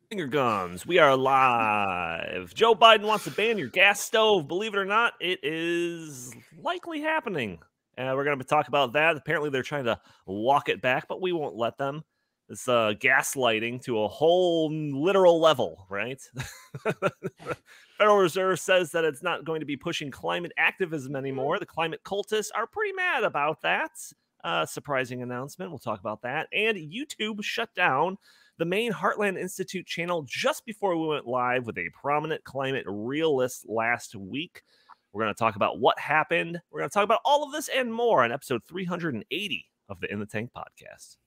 Finger guns. We are live. Joe Biden wants to ban your gas stove. Believe it or not, it is likely happening. We're going to talk about that. Apparently, they're trying to walk it back, but we won't let them. It's gaslighting to a whole literal level, right? Federal Reserve says that it's not going to be pushing climate activism anymore. The climate cultists are pretty mad about that. Surprising announcement. We'll talk about that. And YouTube shut down the main Heartland Institute channel just before we went live with a prominent climate realist last week. We're going to talk about what happened. We're going to talk about all of this and more on episode 380 of the In the Tank podcast.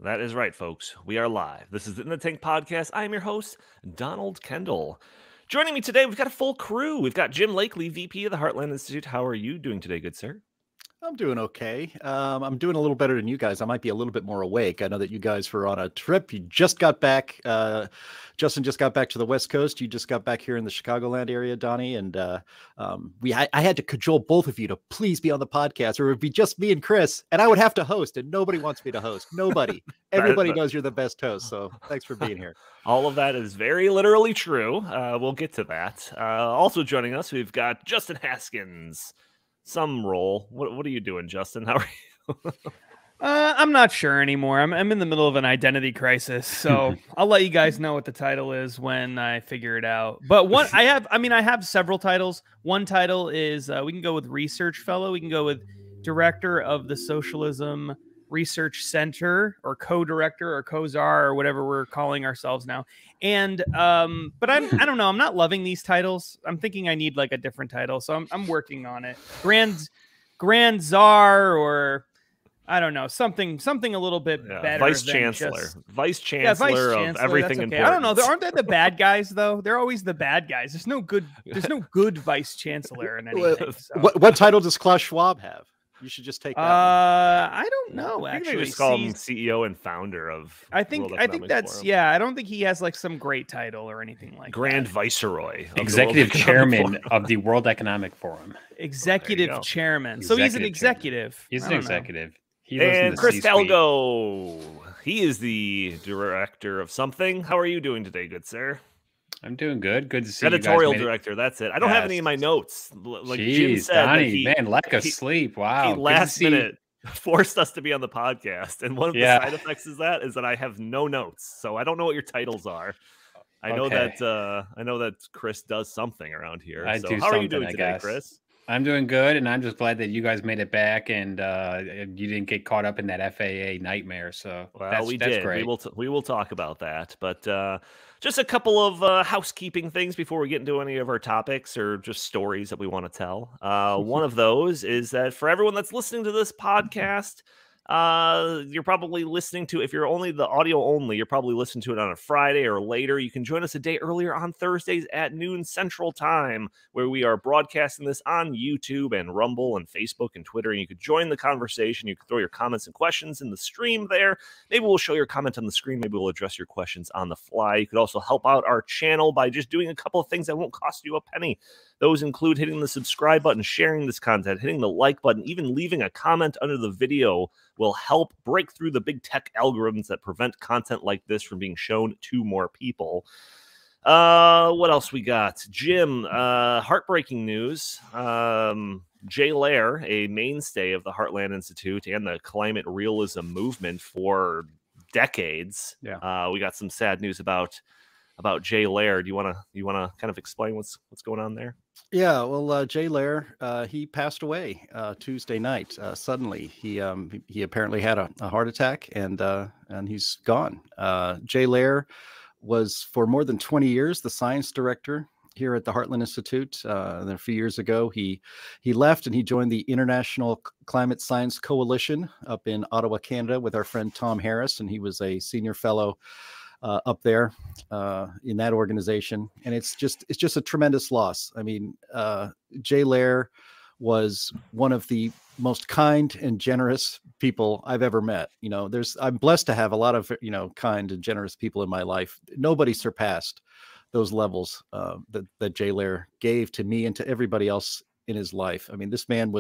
That is right, folks. We are live. This is the In the Tank podcast. I am your host, Donald Kendall. Joining me today, we've got a full crew. We've got Jim Lakely, VP of the Heartland Institute. How are you doing today, good sir? I'm doing okay. I'm doing a little better than you guys. I might be a little bit more awake. I know that you guys were on a trip. You just got back. Justin just got back to the West Coast. You just got back here in the Chicagoland area, Donnie. And I had to cajole both of you to please be on the podcast, or it would be just me and Chris, and I would have to host, and nobody wants me to host. Nobody. Everybody knows you're the best host. So thanks for being here. All of that is very literally true. We'll get to that. Also joining us, we've got Justin Haskins. Some role. What are you doing, Justin? How are you? I'm not sure anymore. I'm in the middle of an identity crisis, so I'll let you guys know what the title is when I figure it out. But I have several titles. One title is we can go with research fellow. We can go with director of the Socialism Research Center, or co-director, or co-czar, or whatever we're calling ourselves now. And but I don't know. I'm not loving these titles. I'm thinking I need like a different title, so I'm working on it. Grand Czar, or I don't know, something a little bit better. Vice Chancellor of everything important. I don't know. Aren't they the bad guys though? They're always the bad guys. There's no good Vice Chancellor in anything. So. What title does Klaus Schwab have? You should just take that. I don't know. I think they just call him CEO and founder of. I think that's Forum. Yeah. I don't think he has like some great title or anything like Grand that. Viceroy, executive chairman of the World Economic Forum. Executive chairman. So he's an executive. He's an executive. And Chris Talgo, he is the director of something. How are you doing today, good sir? I'm doing good. Good to see editorial you guys. Director. That's it. I don't have any of my notes. Like Jeez, Jim said, Donnie, man, lack of sleep. Wow. He last minute forced us to be on the podcast, and one of the side effects is that I have no notes, so I don't know what your titles are. I know that Chris does something around here. How are you doing today, Chris? I'm doing good, and I'm just glad that you guys made it back, and you didn't get caught up in that FAA nightmare. So that's great. We will talk about that, but just a couple of housekeeping things before we get into any of our topics or just stories that we want to tell. One of those is that for everyone that's listening to this podcast, you're probably listening to, if you're only the audio only, you're probably listening to it on a Friday or later. You can join us a day earlier on Thursdays at noon Central Time, where we are broadcasting this on YouTube and Rumble and Facebook and Twitter. And you could join the conversation. You can throw your comments and questions in the stream there. Maybe we'll show your comment on the screen. Maybe we'll address your questions on the fly. You could also help out our channel by just doing a couple of things that won't cost you a penny. Those include hitting the subscribe button, sharing this content, hitting the like button, even leaving a comment under the video will help break through the big tech algorithms that prevent content like this from being shown to more people. What else we got? Jim, heartbreaking news. Jay Lehr, a mainstay of the Heartland Institute and the climate realism movement for decades. Yeah. We got some sad news about Jay Lehr. Do you want to kind of explain what's going on there? Yeah, well, Jay Lehr, he passed away Tuesday night. Suddenly, he apparently had a heart attack, and he's gone. Jay Lehr was for more than 20 years the science director here at the Heartland Institute. And then a few years ago, he left and he joined the International Climate Science Coalition up in Ottawa, Canada, with our friend Tom Harris, and he was a senior fellow up there in that organization. And it's just a tremendous loss. I mean, Jay Lehr was one of the most kind and generous people I've ever met. You know, I'm blessed to have a lot of, you know, kind and generous people in my life. Nobody surpassed those levels that Jay Lehr gave to me and to everybody else in his life. I mean, this man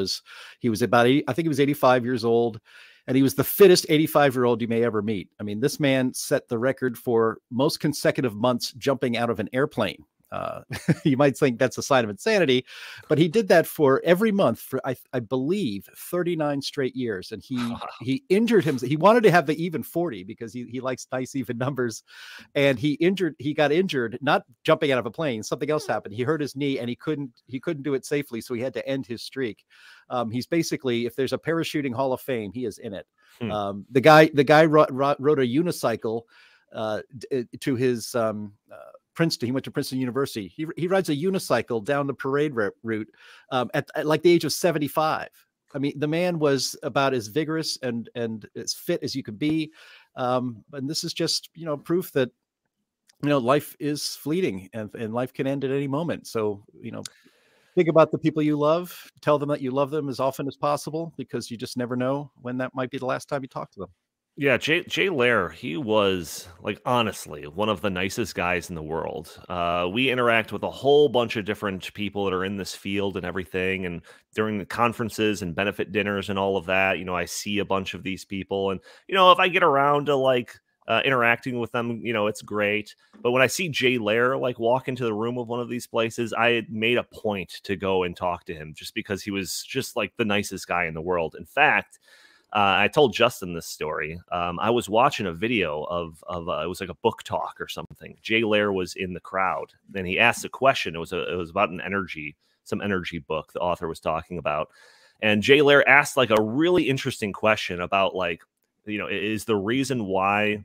he was about I think he was 85 years old, and he was the fittest 85-year-old you may ever meet. I mean, this man set the record for most consecutive months jumping out of an airplane. You might think that's a sign of insanity, but he did that for every month for, I believe, 39 straight years. And he injured himself. He wanted to have the even 40 because he likes nice even numbers. And he got injured, not jumping out of a plane. Something else happened. He hurt his knee and he couldn't do it safely. So he had to end his streak. He's basically, if there's a parachuting Hall of Fame, he is in it. The guy wrote a unicycle to his Princeton. He went to Princeton University. He rides a unicycle down the parade route at like the age of 75. I mean, the man was about as vigorous and as fit as you could be. And this is just, you know, proof that, you know, life is fleeting and life can end at any moment. So, you know, think about the people you love, tell them that you love them as often as possible, because you just never know when that might be the last time you talk to them. Yeah, Jay Lehr, he was, like, honestly, one of the nicest guys in the world. We interact with a whole bunch of different people that are in this field and everything. And during the conferences and benefit dinners and all of that, you know, I see a bunch of these people. And, you know, if I get around to, like, interacting with them, you know, it's great. But when I see Jay Lehr, like, walk into the room of one of these places, I had made a point to go and talk to him just because he was just, like, the nicest guy in the world. In fact, I told Justin this story. I was watching a video of it was like a book talk or something. Jay Lehr was in the crowd, and he asked a question. It was about some energy book the author was talking about, and Jay Lehr asked like a really interesting question about, like, you know, is the reason why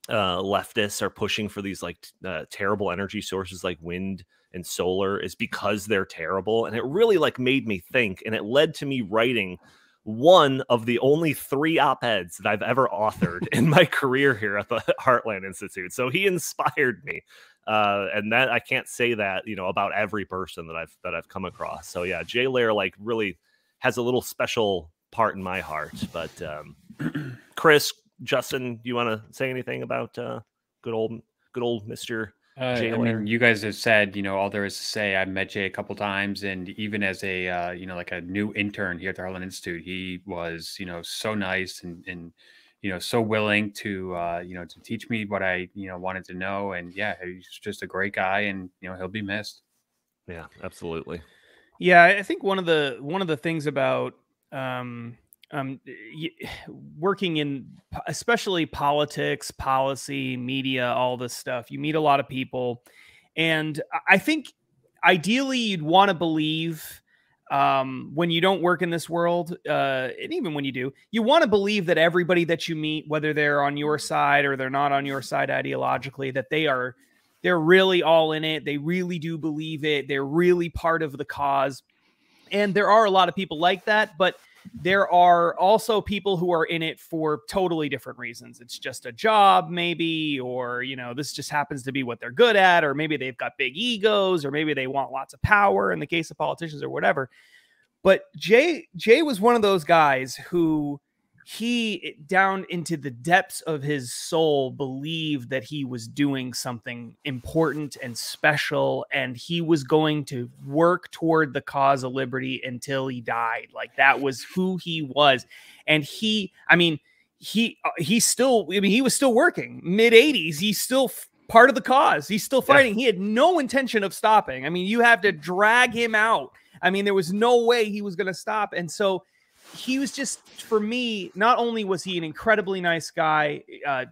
leftists are pushing for these like terrible energy sources like wind and solar is because they're terrible? And it really like made me think, and it led to me writing one of the only 3 op-eds that I've ever authored in my career here at the Heartland Institute. So he inspired me. And that I can't say that, you know, about every person that I've come across. So yeah, Jay Lehr like really has a little special part in my heart. But Chris, Justin, do you want to say anything about good old Mr. Jay Lehr? I mean, you guys have said, you know, all there is to say. I've met Jay a couple times, and even as a, you know, like a new intern here at the Heartland Institute, he was, you know, so nice and you know, so willing to, you know, to teach me what I, you know, wanted to know. And yeah, he's just a great guy, and, you know, he'll be missed. Yeah, absolutely. Yeah, I think one of the things about working in especially politics, policy, media, all this stuff, you meet a lot of people. And I think ideally you'd want to believe when you don't work in this world, and even when you do, you want to believe that everybody that you meet, whether they're on your side or they're not on your side ideologically, that they're really all in it. They really do believe it. They're really part of the cause. And there are a lot of people like that, but there are also people who are in it for totally different reasons. It's just a job, maybe, or, you know, this just happens to be what they're good at, or maybe they've got big egos, or maybe they want lots of power in the case of politicians or whatever. But Jay was one of those guys who he, down into the depths of his soul, believed that he was doing something important and special, and he was going to work toward the cause of liberty until he died. Like, that was who he was. And he was still working mid-80s. He's still part of the cause. He's still fighting. Yeah. He had no intention of stopping. I mean, you have to drag him out. I mean, there was no way he was going to stop. And so he was just, for me, not only was he an incredibly nice guy, I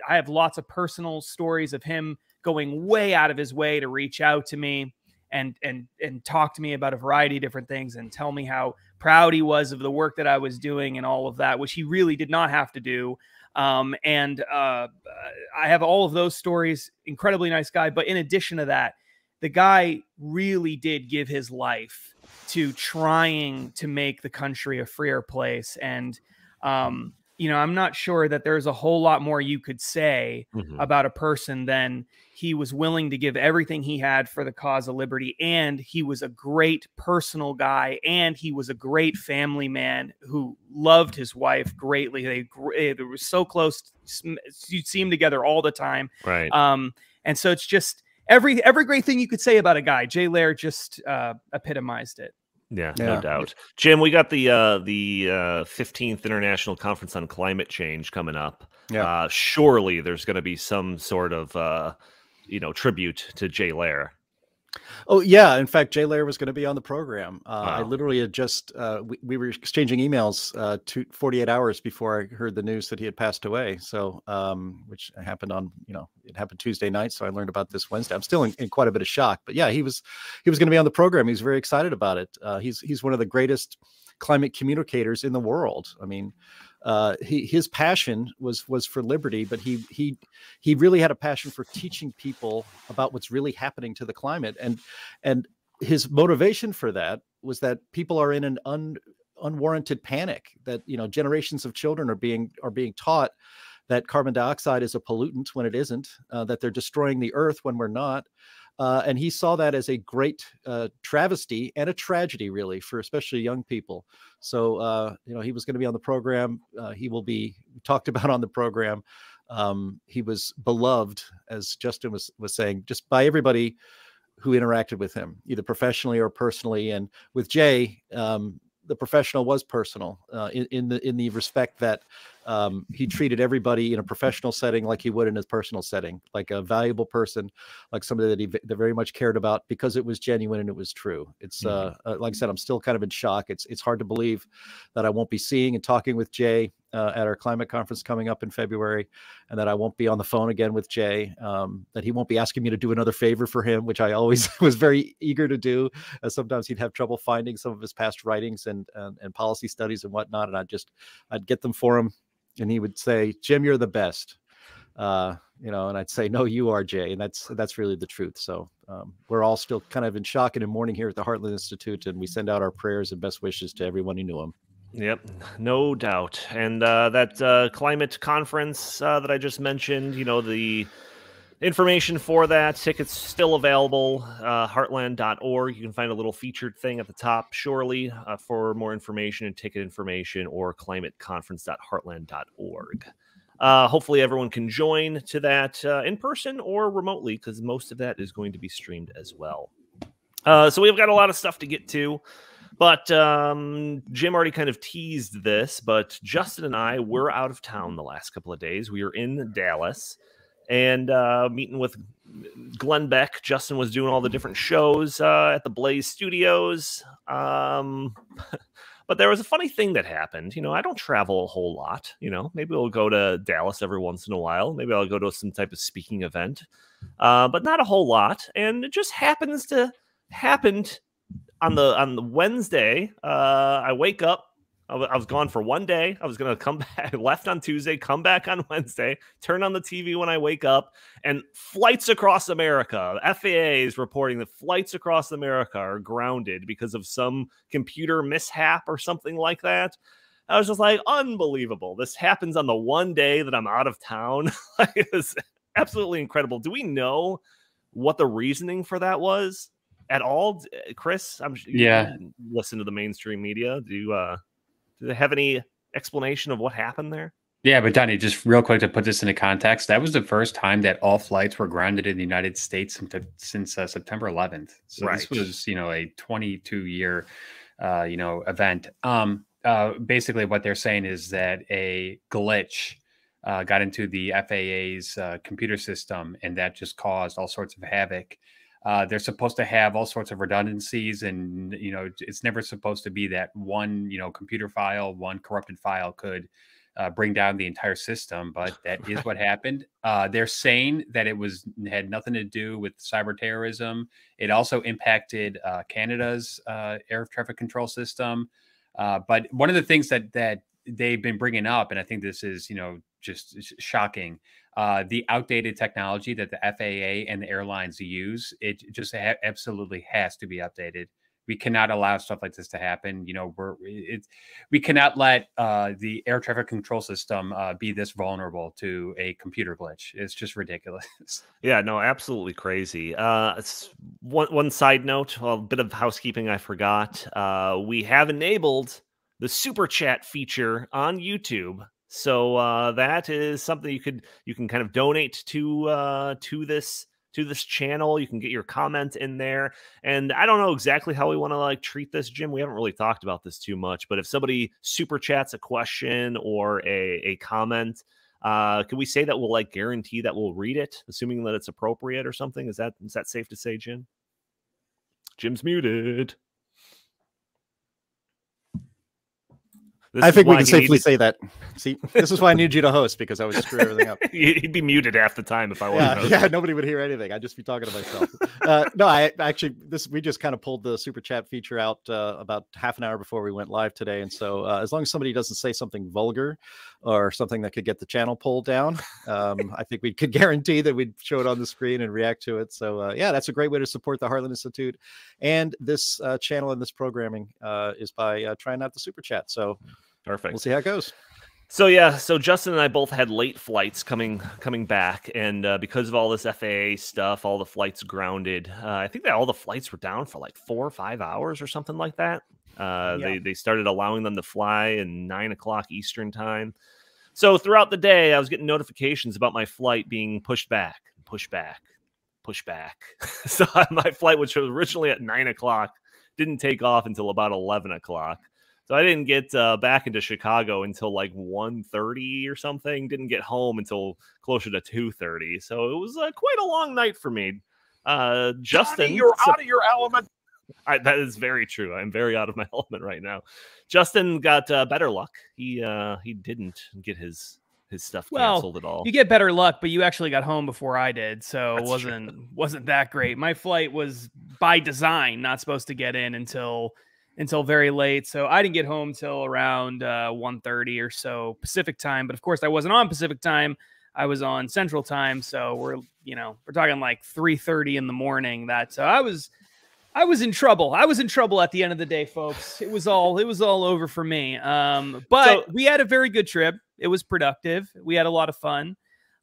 have lots of personal stories of him going way out of his way to reach out to me and talk to me about a variety of different things and tell me how proud he was of the work that I was doing and all of that, which he really did not have to do. I have all of those stories. Incredibly nice guy. But in addition to that, the guy really did give his life to trying to make the country a freer place. And, you know, I'm not sure that there's a whole lot more you could say about a person than he was willing to give everything he had for the cause of liberty. And he was a great personal guy. And he was a great family man who loved his wife greatly. They were so close. You'd see them together all the time. Right. And so it's just every great thing you could say about a guy. Jay Lehr just epitomized it. Yeah, no doubt. Jim, we got the 15th International Conference on Climate Change coming up. Yeah. Surely there's going to be some sort of tribute to Jay Lehr. Oh, yeah. In fact, Jay Lehr was going to be on the program. Wow. I literally had just, we were exchanging emails 48 hours before I heard the news that he had passed away. So, which happened on, it happened Tuesday night. So I learned about this Wednesday. I'm still in quite a bit of shock. But yeah, he was going to be on the program. He was very excited about it. He's one of the greatest climate communicators in the world. I mean, his passion was for liberty, but he really had a passion for teaching people about what's really happening to the climate, and his motivation for that was that people are in an unwarranted panic, that generations of children are being taught that carbon dioxide is a pollutant when it isn't, that they're destroying the earth when we're not. And he saw that as a great travesty and a tragedy, really, for especially young people. So, he was going to be on the program. He will be talked about on the program. He was beloved, as Justin was saying, just by everybody who interacted with him, either professionally or personally. And with Jay, the professional was personal in the respect that he treated everybody in a professional setting like he would in his personal setting, like a valuable person, like somebody that very much cared about, because it was genuine and it was true. It's like I said, I'm still kind of in shock. It's hard to believe that I won't be seeing and talking with Jay at our climate conference coming up in February, and that I won't be on the phone again with Jay, that he won't be asking me to do another favor for him, which I always was very eager to do, as sometimes he'd have trouble finding some of his past writings and policy studies and whatnot. And I'd get them for him, and he would say, "Jim, you're the best." And I'd say, "No, you are, Jay." And that's really the truth. So we're all still kind of in shock and in mourning here at the Heartland Institute, and we send out our prayers and best wishes to everyone who knew him. Yep, no doubt. And that climate conference that I just mentioned, the information for that, tickets still available, heartland.org. You can find a little featured thing at the top, surely, for more information and ticket information, or climateconference.heartland.org. Hopefully everyone can join to that in person or remotely, because most of that is going to be streamed as well. So we've got a lot of stuff to get to. But Jim already kind of teased this, but Justin and I were out of town the last couple of days. We were in Dallas and meeting with Glenn Beck. Justin was doing all the different shows at the Blaze Studios. But there was a funny thing that happened. I don't travel a whole lot. Maybe we'll go to Dallas every once in a while. Maybe I'll go to some type of speaking event, but not a whole lot. And it just happened on the Wednesday. I wake up. I was gone for one day. I was going to come back. I left on Tuesday, come back on Wednesday, turn on the TV when I wake up, and flights across America. FAA is reporting that flights across America are grounded because of some computer mishap or something like that. I was just like, unbelievable. This happens on the one day that I'm out of town. It was absolutely incredible. Do we know what the reasoning for that was at all? Chris, I'm sure you listen to the mainstream media. Do they have any explanation of what happened there? Yeah, but Donnie, just real quick to put this into context, that was the first time that all flights were grounded in the United States since September 11th. So This was, a 22-year, event. Basically, what they're saying is that a glitch got into the FAA's computer system, and that just caused all sorts of havoc. They're supposed to have all sorts of redundancies, and it's never supposed to be that one computer file, one corrupted file could bring down the entire system, but that is what happened. They're saying that it had nothing to do with cyber terrorism. It also impacted Canada's air traffic control system. But one of the things that they've been bringing up, and I think this is just shocking. The outdated technology that the FAA and the airlines use, it just absolutely has to be updated. We cannot allow stuff like this to happen. You know, we cannot let the air traffic control system be this vulnerable to a computer glitch. It's just ridiculous. Yeah, no, absolutely crazy. One side note, well, a bit of housekeeping I forgot. We have enabled the super chat feature on YouTube. So that is something you can kind of donate to this channel. You can get your comment in there. And I don't know exactly how we want to like treat this, Jim. We haven't really talked about this too much, but if somebody super chats a question or a comment, can we say that we'll like guarantee that we'll read it, assuming that it's appropriate or something? Is that safe to say, Jim? Jim's muted. I think we can safely say that. See, this is why I need you to host, because I would screw everything up. He'd be muted half the time if I wasn't. Yeah, nobody would hear anything. I'd just be talking to myself. No, I actually we just kind of pulled the super chat feature out about half an hour before we went live today, and so as long as somebody doesn't say something vulgar or something that could get the channel pulled down, I think we could guarantee that we'd show it on the screen and react to it. So yeah, that's a great way to support the Heartland Institute and this channel and this programming is by trying out the super chat. So. Perfect. We'll see how it goes. So yeah, so Justin and I both had late flights coming back, and because of all this FAA stuff, all the flights grounded. I think that all the flights were down for like 4 or 5 hours or something like that. They started allowing them to fly in 9 o'clock Eastern time. So throughout the day, I was getting notifications about my flight being pushed back. So my flight, which was originally at 9 o'clock, didn't take off until about 11 o'clock. So I didn't get back into Chicago until like 1:30 or something. Didn't get home until closer to 2:30. So it was quite a long night for me. Justin, Johnny, you're out of your element. That is very true. I'm very out of my element right now. Justin got better luck. He didn't get his stuff canceled at all. You get better luck, but you actually got home before I did, so That's it wasn't that great. My flight was by design not supposed to get in until very late. So I didn't get home till around 1:30 or so Pacific time. But of course I wasn't on Pacific time. I was on Central time. So we're talking like 3:30 in the morning. So I was in trouble. I was in trouble at the end of the day, folks. It was all over for me. But we had a very good trip. It was productive. We had a lot of fun.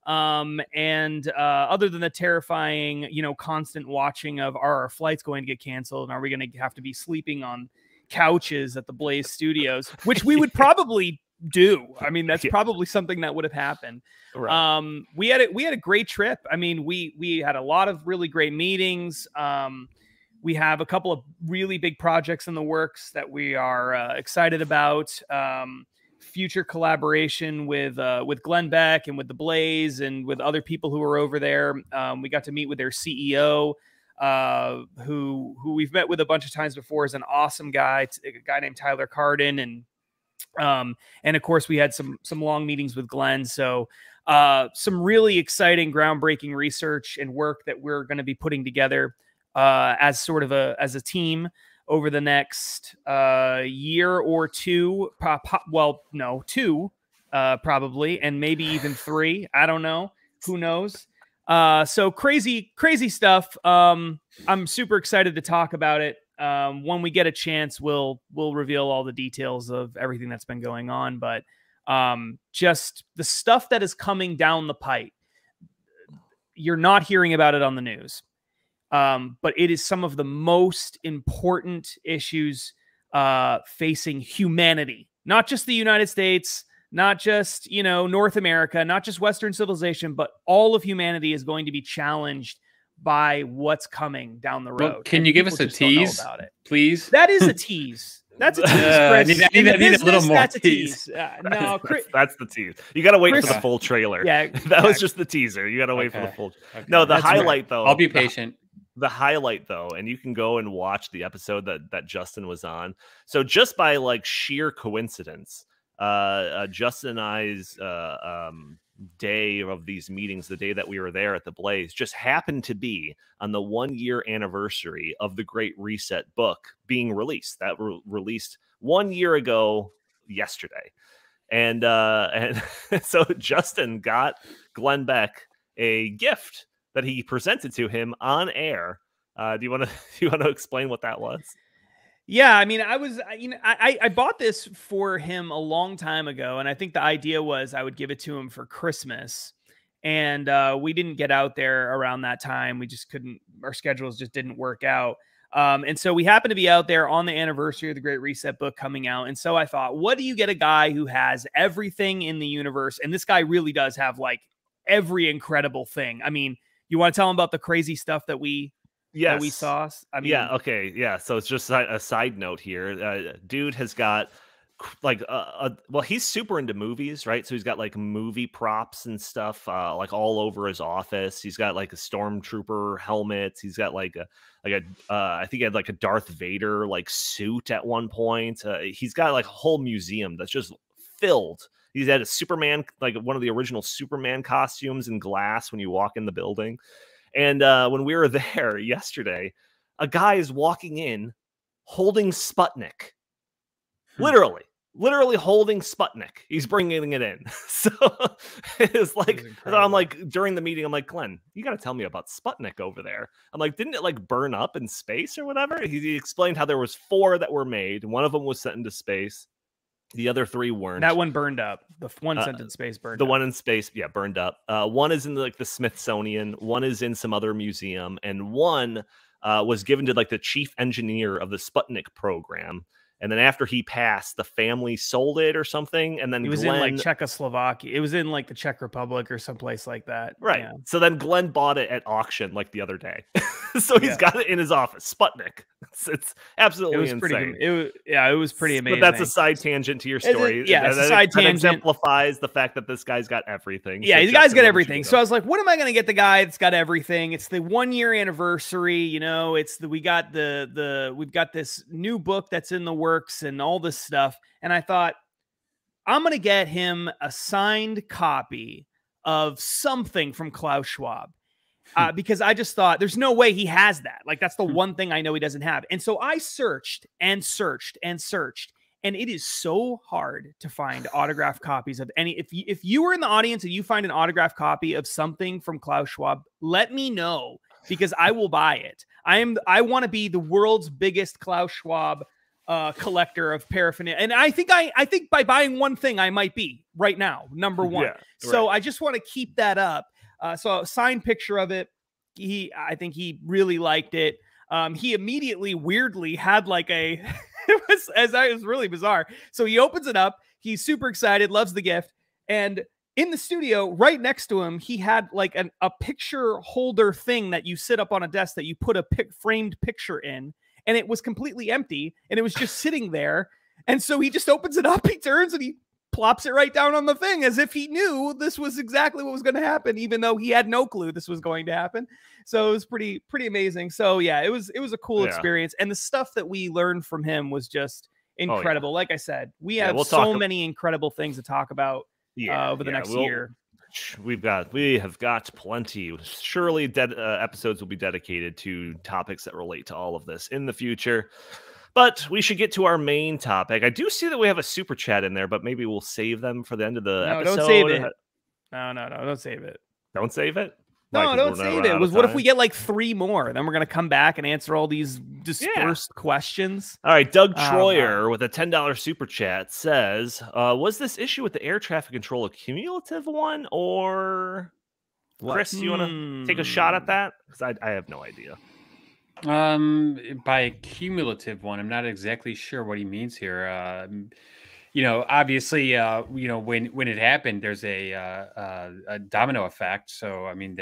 And other than the terrifying, constant watching of are our flights going to get canceled, and are we going to have to be sleeping on couches at the Blaze Studios, which we would probably do. I mean, that's probably something that would have happened. Right. We had a great trip. I mean, we had a lot of really great meetings. We have a couple of really big projects in the works that we are excited about. Future collaboration with Glenn Beck and with the Blaze and with other people who are over there. We got to meet with their CEO, who we've met with a bunch of times before, is an awesome guy, a guy named Tyler Carden. And of course we had some long meetings with Glenn. So some really exciting, groundbreaking research and work that we're going to be putting together as sort of as a team over the next year or two. Two, probably, and maybe even 3. I don't know. Who knows? So crazy stuff. I'm super excited to talk about it. When we get a chance, we'll reveal all the details of everything that's been going on. But just the stuff that is coming down the pipe, you're not hearing about it on the news. But it is some of the most important issues facing humanity, not just the United States, not just, North America, not just Western civilization, but all of humanity is going to be challenged by what's coming down the road. Well, can you give us a tease, please? That is a tease. That's a tease, Chris. I need a little more tease. No, that's the tease. You got to wait for the full trailer. Yeah, that was just the teaser. You got to wait for the full. Okay. No, the highlight though. I'll be patient. The highlight though, and you can go and watch the episode that Justin was on. So just by like sheer coincidence, Justin and I's day of these meetings, the day that we were there at the Blaze, just happened to be on the 1-year anniversary of the Great Reset book being released. That released 1 year ago yesterday. and so Justin got Glenn Beck a gift that he presented to him on air. Do you want to explain what that was? Yeah, I mean, I bought this for him a long time ago, and I think the idea was I would give it to him for Christmas. And we didn't get out there around that time. We just couldn't, our schedules just didn't work out. And so we happened to be out there on the anniversary of the Great Reset book coming out. And so I thought, what do you get a guy who has everything in the universe? And this guy really does have like every incredible thing. I mean, you want to tell him about the crazy stuff that we saw? I mean, yeah, okay, yeah. So it's just a side note here. Dude has got like well, he's super into movies, right? So he's got like movie props and stuff like all over his office. He's got like a stormtrooper helmet. He's got like a I think he had like a Darth Vader like suit at one point. He's got like a whole museum that's just filled. He's had a Superman, like one of the original Superman costumes in glass when you walk in the building. And when we were there yesterday, a guy is walking in holding Sputnik. Literally holding Sputnik. He's bringing it in. So it's like, I'm like, during the meeting, I'm like, Glenn, you got to tell me about Sputnik over there. I'm like, didn't it like burn up in space or whatever? He explained how there was 4 that were made. One of them was sent into space. The other 3 weren't. That one burned up. The one sent in space burned up. The one in space, yeah, burned up. One is in like the Smithsonian. One is in some other museum. And one was given to like the chief engineer of the Sputnik program. And then after he passed, the family sold it or something. And then he was in like Czechoslovakia. It was in like the Czech Republic or someplace like that. Right. Yeah. So then Glenn bought it at auction like the other day. So he's got it in his office. Sputnik. It's absolutely insane. It was pretty amazing. But that's a side tangent to your story. It's a side tangent. Exemplifies the fact that this guy's got everything. Yeah, the guy's got everything. So I was like, what am I going to get the guy that's got everything? It's the 1-year anniversary. You know, we've got this new book that's in the works and all this stuff. And I thought, I'm going to get him a signed copy of something from Klaus Schwab. Because I just thought there's no way he has that. Like, that's the one thing I know he doesn't have. And so I searched and searched and searched, and it is so hard to find autographed copies of any. If you were in the audience and you find an autographed copy of something from Klaus Schwab, let me know, because I will buy it. I want to be the world's biggest Klaus Schwab collector of paraphernalia. And I think by buying one thing, I might be right now, number one. Yeah, right. So I just want to keep that up. So a signed picture of it. I think he really liked it. He immediately weirdly had like it was really bizarre. So he opens it up. He's super excited, loves the gift. And in the studio right next to him, he had like a picture holder thing that you sit up on a desk that you put a framed picture in. And it was completely empty. And it was just sitting there. And so he just opens it up. He turns and he plops it right down on the thing as if he knew this was exactly what was going to happen, even though he had no clue this was going to happen. So it was pretty amazing. So yeah, it was a cool experience. And the stuff that we learned from him was just incredible. Like I said, we have so many incredible things to talk about over the next year. We have got plenty. Surely episodes will be dedicated to topics that relate to all of this in the future. But we should get to our main topic. I do see that we have a super chat in there, but maybe we'll save them for the end of the episode. Don't save it. No, don't save it. Don't save it? No, don't save it. What if we get like 3 more? Then we're going to come back and answer all these dispersed questions. All right. Doug Troyer with a $10 super chat says, was this issue with the air traffic control a cumulative one, or Chris, you want to take a shot at that? Because I have no idea. By cumulative one, I'm not exactly sure what he means here. Obviously, when it happened, there's a domino effect. So, I mean,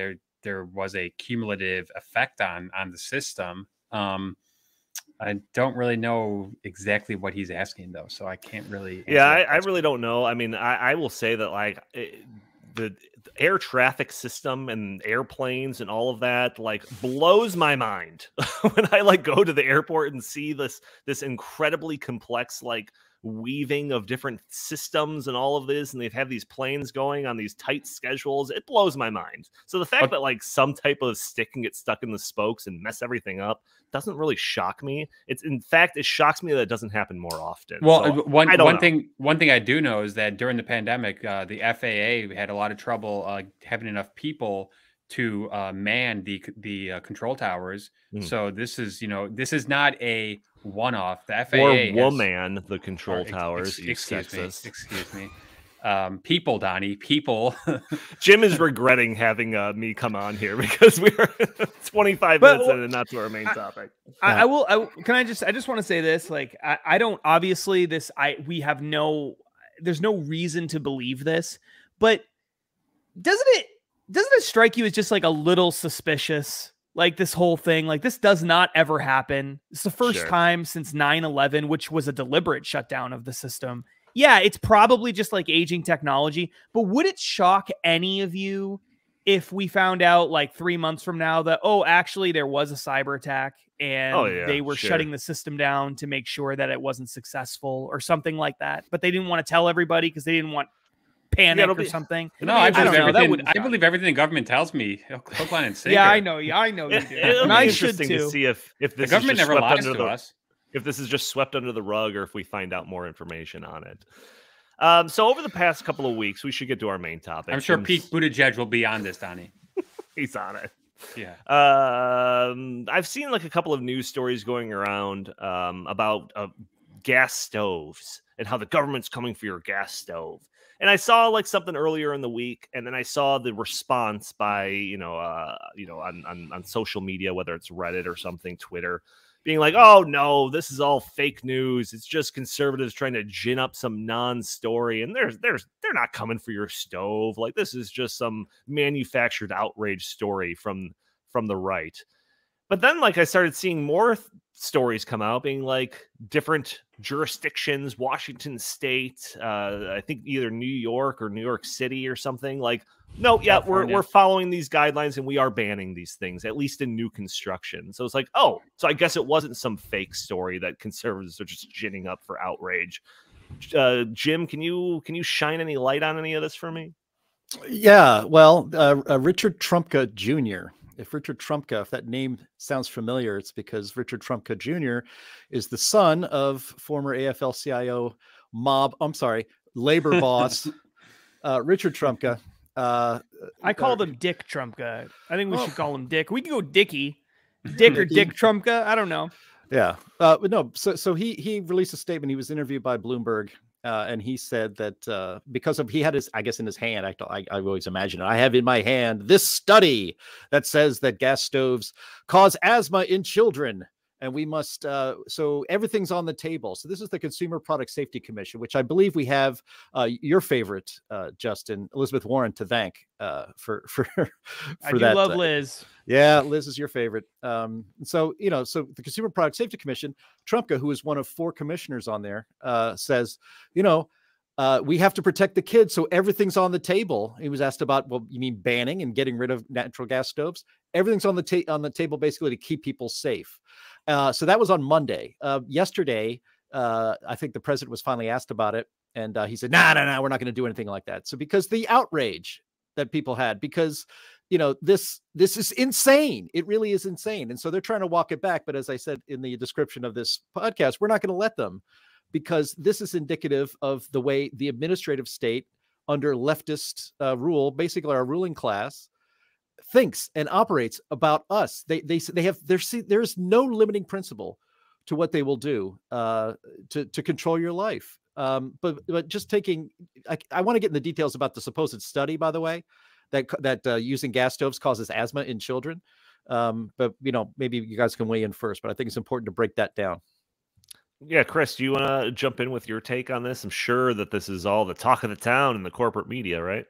there was a cumulative effect on the system. I don't really know exactly what he's asking though, so I can't really. Yeah, I really don't know. I mean, I will say that like the air traffic system and airplanes and all of that like blows my mind when I like go to the airport and see this incredibly complex like weaving of different systems and all of this, and they've had these planes going on these tight schedules. It blows my mind. So the fact that like some type of stick can get stuck in the spokes and mess everything up doesn't really shock me. It's in fact, it shocks me that it doesn't happen more often. Well, so, one thing I do know is that during the pandemic, the FAA had a lot of trouble having enough people to man the control towers. So this is not a one-off. The FAA or woman the control towers. Excuse me. People, Donnie, people. Jim is regretting having me come on here because we are 25 minutes in and not to our main topic. I just want to say this. Like, I don't, obviously there's no reason to believe this, but doesn't it strike you as just like a little suspicious? Like this whole thing, like this does not ever happen. It's the first time since 9/11, which was a deliberate shutdown of the system. Yeah, it's probably just like aging technology, but would it shock any of you if we found out like 3 months from now that, oh, actually there was a cyber attack and they were shutting the system down to make sure that it wasn't successful or something like that, but they didn't want to tell everybody because they didn't want panic or something? No, I believe everything the government tells me. Hook, line, and sinker. Yeah, I know you do. It'll be interesting to see if this the government never lies to us. If this is just swept under the rug, or if we find out more information on it. So over the past couple of weeks, we should get to our main topic. I'm sure Pete Buttigieg will be on this, Donnie. He's on it. Yeah. I've seen like a couple of news stories going around about gas stoves and how the government's coming for your gas stove. And I saw like something earlier in the week, and then I saw the response by on social media, whether it's Reddit or something, Twitter, being like, "Oh no, this is all fake news. It's just conservatives trying to gin up some non-story, and they're not coming for your stove. Like this is just some manufactured outrage story from the right." But then, like, I started seeing more stories come out, being like different jurisdictions, Washington State, I think either New York or New York City or something. Like, no, yeah, we're following these guidelines and we are banning these things, at least in new construction. So it's like, oh, so I guess it wasn't some fake story that conservatives are just ginning up for outrage. Jim, can you shine any light on any of this for me? Yeah, well, Richard Trumka Jr. If that name sounds familiar, it's because Richard Trumka Jr. is the son of former AFL-CIO labor boss, Richard Trumka. I called him Dick Trumka. I think we should call him Dick. We can go Dickie. Dick or Dick Trumka. I don't know. Yeah. But no, so he released a statement. He was interviewed by Bloomberg. And he said that because he had his, I guess, in his hand, I always imagine it. I have in my hand this study that says that gas stoves cause asthma in children. And we must, so everything's on the table. So this is the Consumer Product Safety Commission, which I believe we have your favorite, Justin, Elizabeth Warren, to thank for I do love Liz. Yeah, Liz is your favorite. So the Consumer Product Safety Commission, Trumka, who is one of 4 commissioners on there, says, we have to protect the kids, so everything's on the table. He was asked about, well, you mean banning and getting rid of natural gas stoves? Everything's on the table basically to keep people safe. So that was on Monday. Yesterday, I think the president was finally asked about it, and he said, no, we're not going to do anything like that. So because the outrage that people had, because this is insane. It really is insane. And so they're trying to walk it back. But as I said in the description of this podcast, we're not going to let them, because this is indicative of the way the administrative state under leftist rule, basically our ruling class, thinks and operates about us. There's no limiting principle to what they will do to control your life. But just taking, I want to get in the details about the supposed study, by the way, that using gas stoves causes asthma in children. But maybe you guys can weigh in first, but I think it's important to break that down. Yeah, Chris, do you want to jump in with your take on this? I'm sure that this is all the talk of the town in the corporate media, right?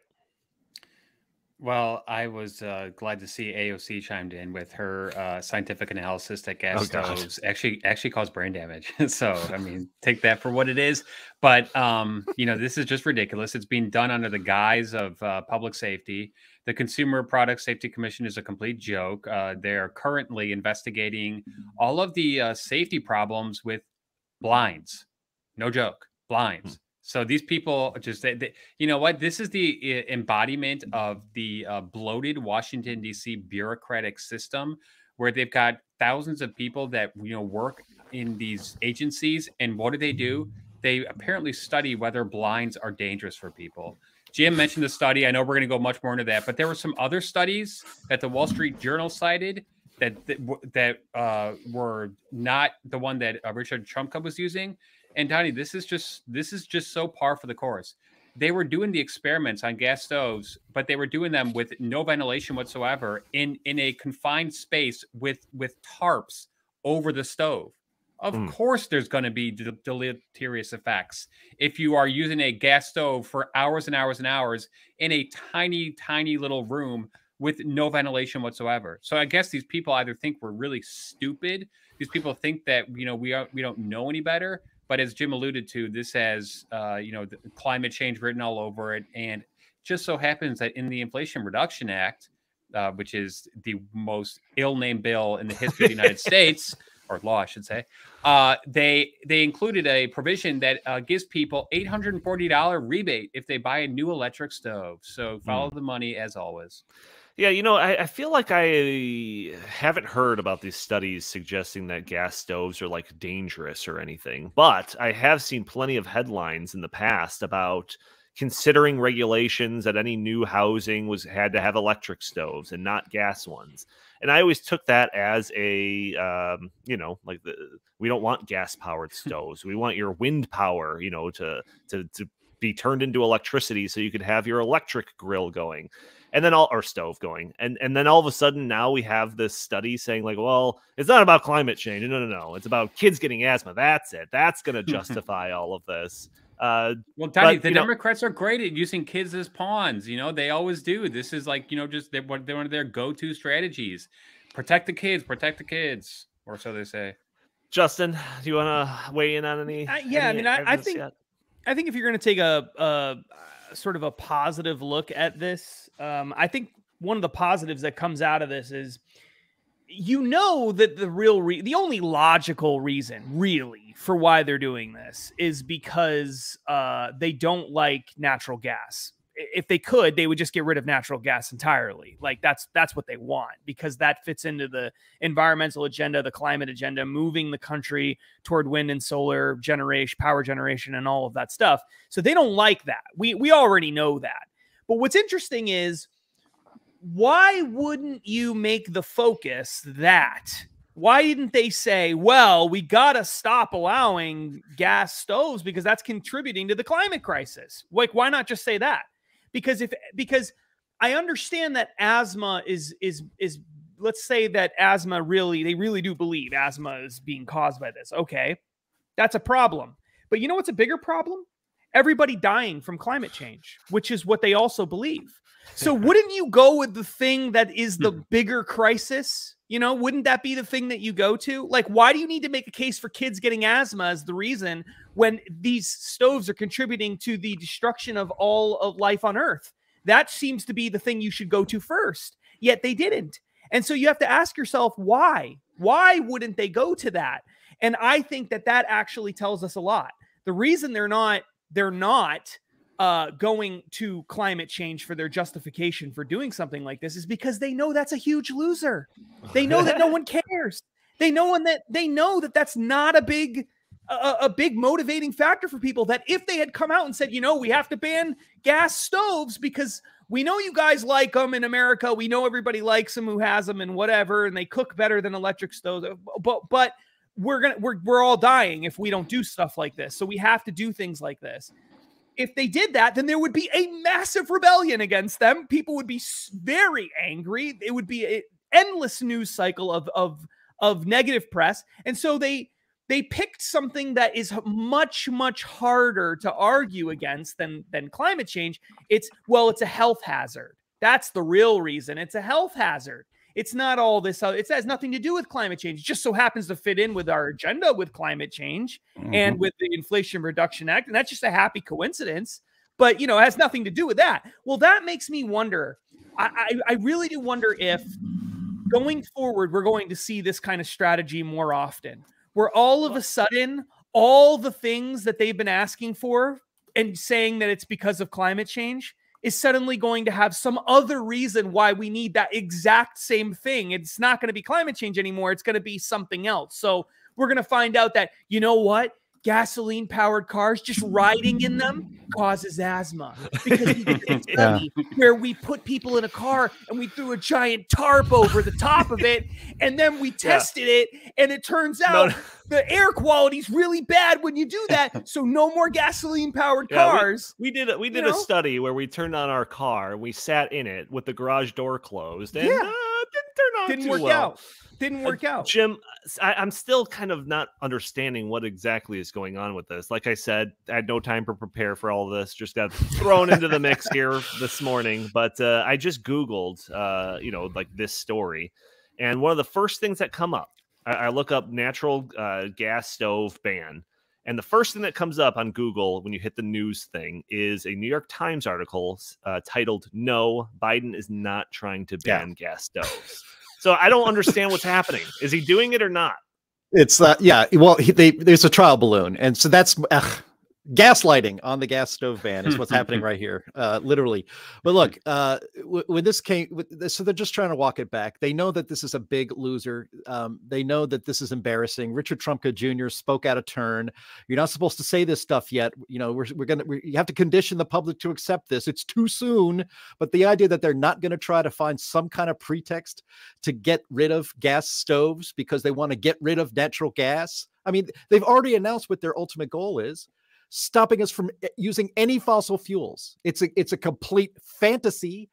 Well, I was glad to see AOC chimed in with her scientific analysis that gas stoves actually cause brain damage. So, I mean, take that for what it is. But, this is just ridiculous. It's being done under the guise of public safety. The Consumer Product Safety Commission is a complete joke. They're currently investigating all of the safety problems with blinds. No joke. blinds. So these people just, you know what? This is the embodiment of the bloated Washington, D.C. bureaucratic system where they've got thousands of people that, you know, work in these agencies. And what do? They apparently study whether blinds are dangerous for people. Jim mentioned the study. I know we're going to go much more into that, but there were some other studies that the Wall Street Journal cited that were not the one that Richard Trumka was using. And Donnie, this is just so par for the course. They were doing the experiments on gas stoves, but they were doing them with no ventilation whatsoever in a confined space with tarps over the stove. Of course, there's going to be deleterious effects if you are using a gas stove for hours and hours and hours in a tiny, tiny little room with no ventilation whatsoever. So I guess these people either think we're really stupid. These people think that, you know, we don't know any better. But as Jim alluded to, this has, you know, the climate change written all over it. And just so happens that in the Inflation Reduction Act, which is the most ill-named bill in the history of the United States, or law, I should say, they included a provision that gives people $840 rebate if they buy a new electric stove. So follow the money as always. Yeah, you know, I feel like I haven't heard about these studies suggesting that gas stoves are like dangerous or anything, but I have seen plenty of headlines in the past about considering regulations that any new housing had to have electric stoves and not gas ones. And I always took that as a, you know, like we don't want gas powered stoves. We want your wind power, you know, to be turned into electricity so you could have your electric grill going. And then or stove going. And then all of a sudden now we have this study saying like, well, it's not about climate change. No. It's about kids getting asthma. That's it. That's going to justify all of this. Well, Donnie, the Democrats are great at using kids as pawns. You know, they always do. This is like, you know, just one of their go-to strategies. Protect the kids, or so they say. Justin, do you want to weigh in on any? Yeah, I mean, I think if you're going to take a sort of a positive look at this, I think one of the positives that comes out of this is, you know, that the only logical reason really for why they're doing this is because they don't like natural gas. If they could, they would just get rid of natural gas entirely. Like that's what they want, because that fits into the environmental agenda, the climate agenda, moving the country toward wind and solar generation, power generation, and all of that stuff. So they don't like that. We already know that. But what's interesting is, why wouldn't you make the focus that? Why didn't they say, well, we got to stop allowing gas stoves because that's contributing to the climate crisis? Like, why not just say that? Because I understand that asthma is let's say that asthma they really do believe asthma is being caused by this. Okay, that's a problem. But you know what's a bigger problem? Everybody dying from climate change, which is what they also believe. So wouldn't you go with the thing that is the bigger crisis? You know, wouldn't that be the thing that you go to? Like, why do you need to make a case for kids getting asthma as the reason when these stoves are contributing to the destruction of all of life on Earth? That seems to be the thing you should go to first, yet they didn't. And so you have to ask yourself, why? Why wouldn't they go to that? And I think that actually tells us a lot. The reason they're not going to climate change for their justification for doing something like this is because they know that's a huge loser. They know that no one cares. They know that that's not a big motivating factor for people. That if they had come out and said, you know, we have to ban gas stoves because we know you guys like them in America. We know everybody likes them who has them and whatever, and they cook better than electric stoves. But we're all dying if we don't do stuff like this. So we have to do things like this. If they did that, then there would be a massive rebellion against them. People would be very angry. It would be an endless news cycle of negative press. And so they picked something that is much, much harder to argue against than climate change. It's a health hazard. That's the real reason. It's a health hazard. It's not all this. It has nothing to do with climate change. It just so happens to fit in with our agenda with climate change and with the Inflation Reduction Act. And that's just a happy coincidence. But, you know, it has nothing to do with that. Well, that makes me wonder. I really do wonder if going forward, we're going to see this kind of strategy more often, where all of a sudden, all the things that they've been asking for and saying that it's because of climate change is suddenly going to have some other reason why we need that exact same thing. It's not going to be climate change anymore. It's going to be something else. So we're going to find out that, you know what? Gasoline powered cars, just riding in them causes asthma, because we did a study where we put people in a car and we threw a giant tarp over the top of it, and then we tested it, and it turns out the air quality is really bad when you do that. So no more gasoline powered cars. We did a study where we turned on our car and we sat in it with the garage door closed, and didn't work out. Didn't work out. Jim, I'm still kind of not understanding what exactly is going on with this. Like I said, I had no time to prepare for all this. Just got thrown into the mix here this morning. But I just Googled, like this story. And one of the first things that come up, I look up natural gas stove ban. And the first thing that comes up on Google when you hit the news thing is a New York Times article titled, "No, Biden is not trying to ban gas stoves." So I don't understand what's happening. Is he doing it or not? It's well, there's a trial balloon, and so that's gaslighting on the gas stove ban is what's happening right here, literally. But look, when this came, so they're just trying to walk it back. They know that this is a big loser. They know that this is embarrassing. Richard Trumka Jr. spoke out of turn. You're not supposed to say this stuff yet. You know, you have to condition the public to accept this. It's too soon. But the idea that they're not going to try to find some kind of pretext to get rid of gas stoves because they want to get rid of natural gas. I mean, they've already announced what their ultimate goal is: stopping us from using any fossil fuels. It's a complete fantasy.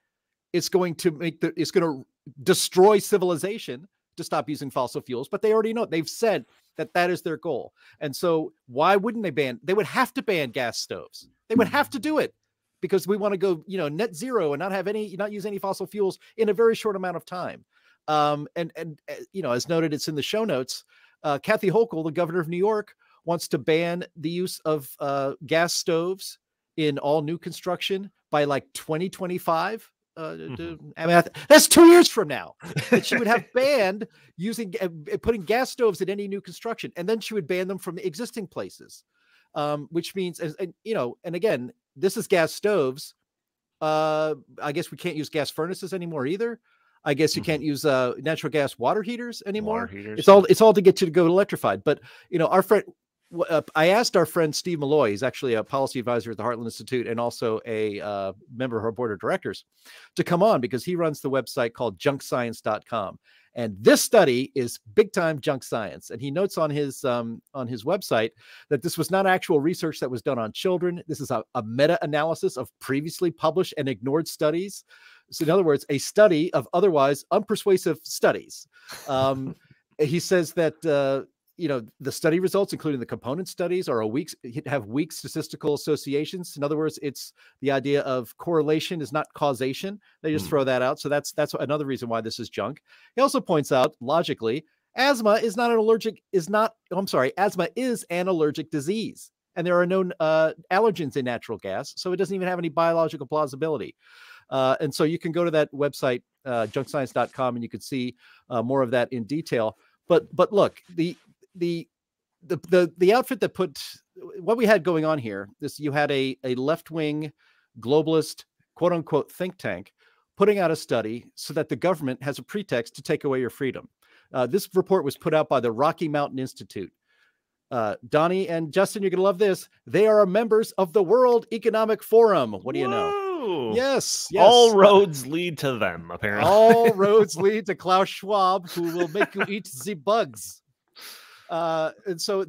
It's going to destroy civilization to stop using fossil fuels, but they already know. They've said that is their goal. And so why wouldn't they ban? They would have to ban gas stoves. They would have to do it because we want to go, net zero and not use any fossil fuels in a very short amount of time. As noted, it's in the show notes. Kathy Hochul, the governor of New York, wants to ban the use of gas stoves in all new construction by like 2025. I mean, that's 2 years from now that she would have banned putting gas stoves in any new construction, and then she would ban them from existing places, which means, and again, this is gas stoves. I guess we can't use gas furnaces anymore either. I guess you can't use natural gas water heaters anymore. It's all to get you to go electrified. But our friend. I asked our friend Steve Malloy, he's actually a policy advisor at the Heartland Institute and also a member of our board of directors, to come on because he runs the website called junkscience.com. And this study is big time junk science. And he notes on his website that this was not actual research that was done on children. This is a meta-analysis of previously published and ignored studies. So in other words, a study of otherwise unpersuasive studies. He says that, the study results, including the component studies, have weak statistical associations. In other words, it's the idea of correlation is not causation. They just throw that out. So that's another reason why this is junk. He also points out, logically, asthma is an allergic disease. And there are no allergens in natural gas. So it doesn't even have any biological plausibility. And so you can go to that website, junkscience.com, and you can see more of that in detail. But look, the outfit that put what we had going on here, you had a left-wing globalist quote unquote think tank putting out a study so that the government has a pretext to take away your freedom. This report was put out by the Rocky Mountain Institute. Donnie and Justin, you're going to love this. They are members of the World Economic Forum. What do you know? Yes. All roads lead to them, apparently. All roads lead to Klaus Schwab, who will make you eat the bugs. And so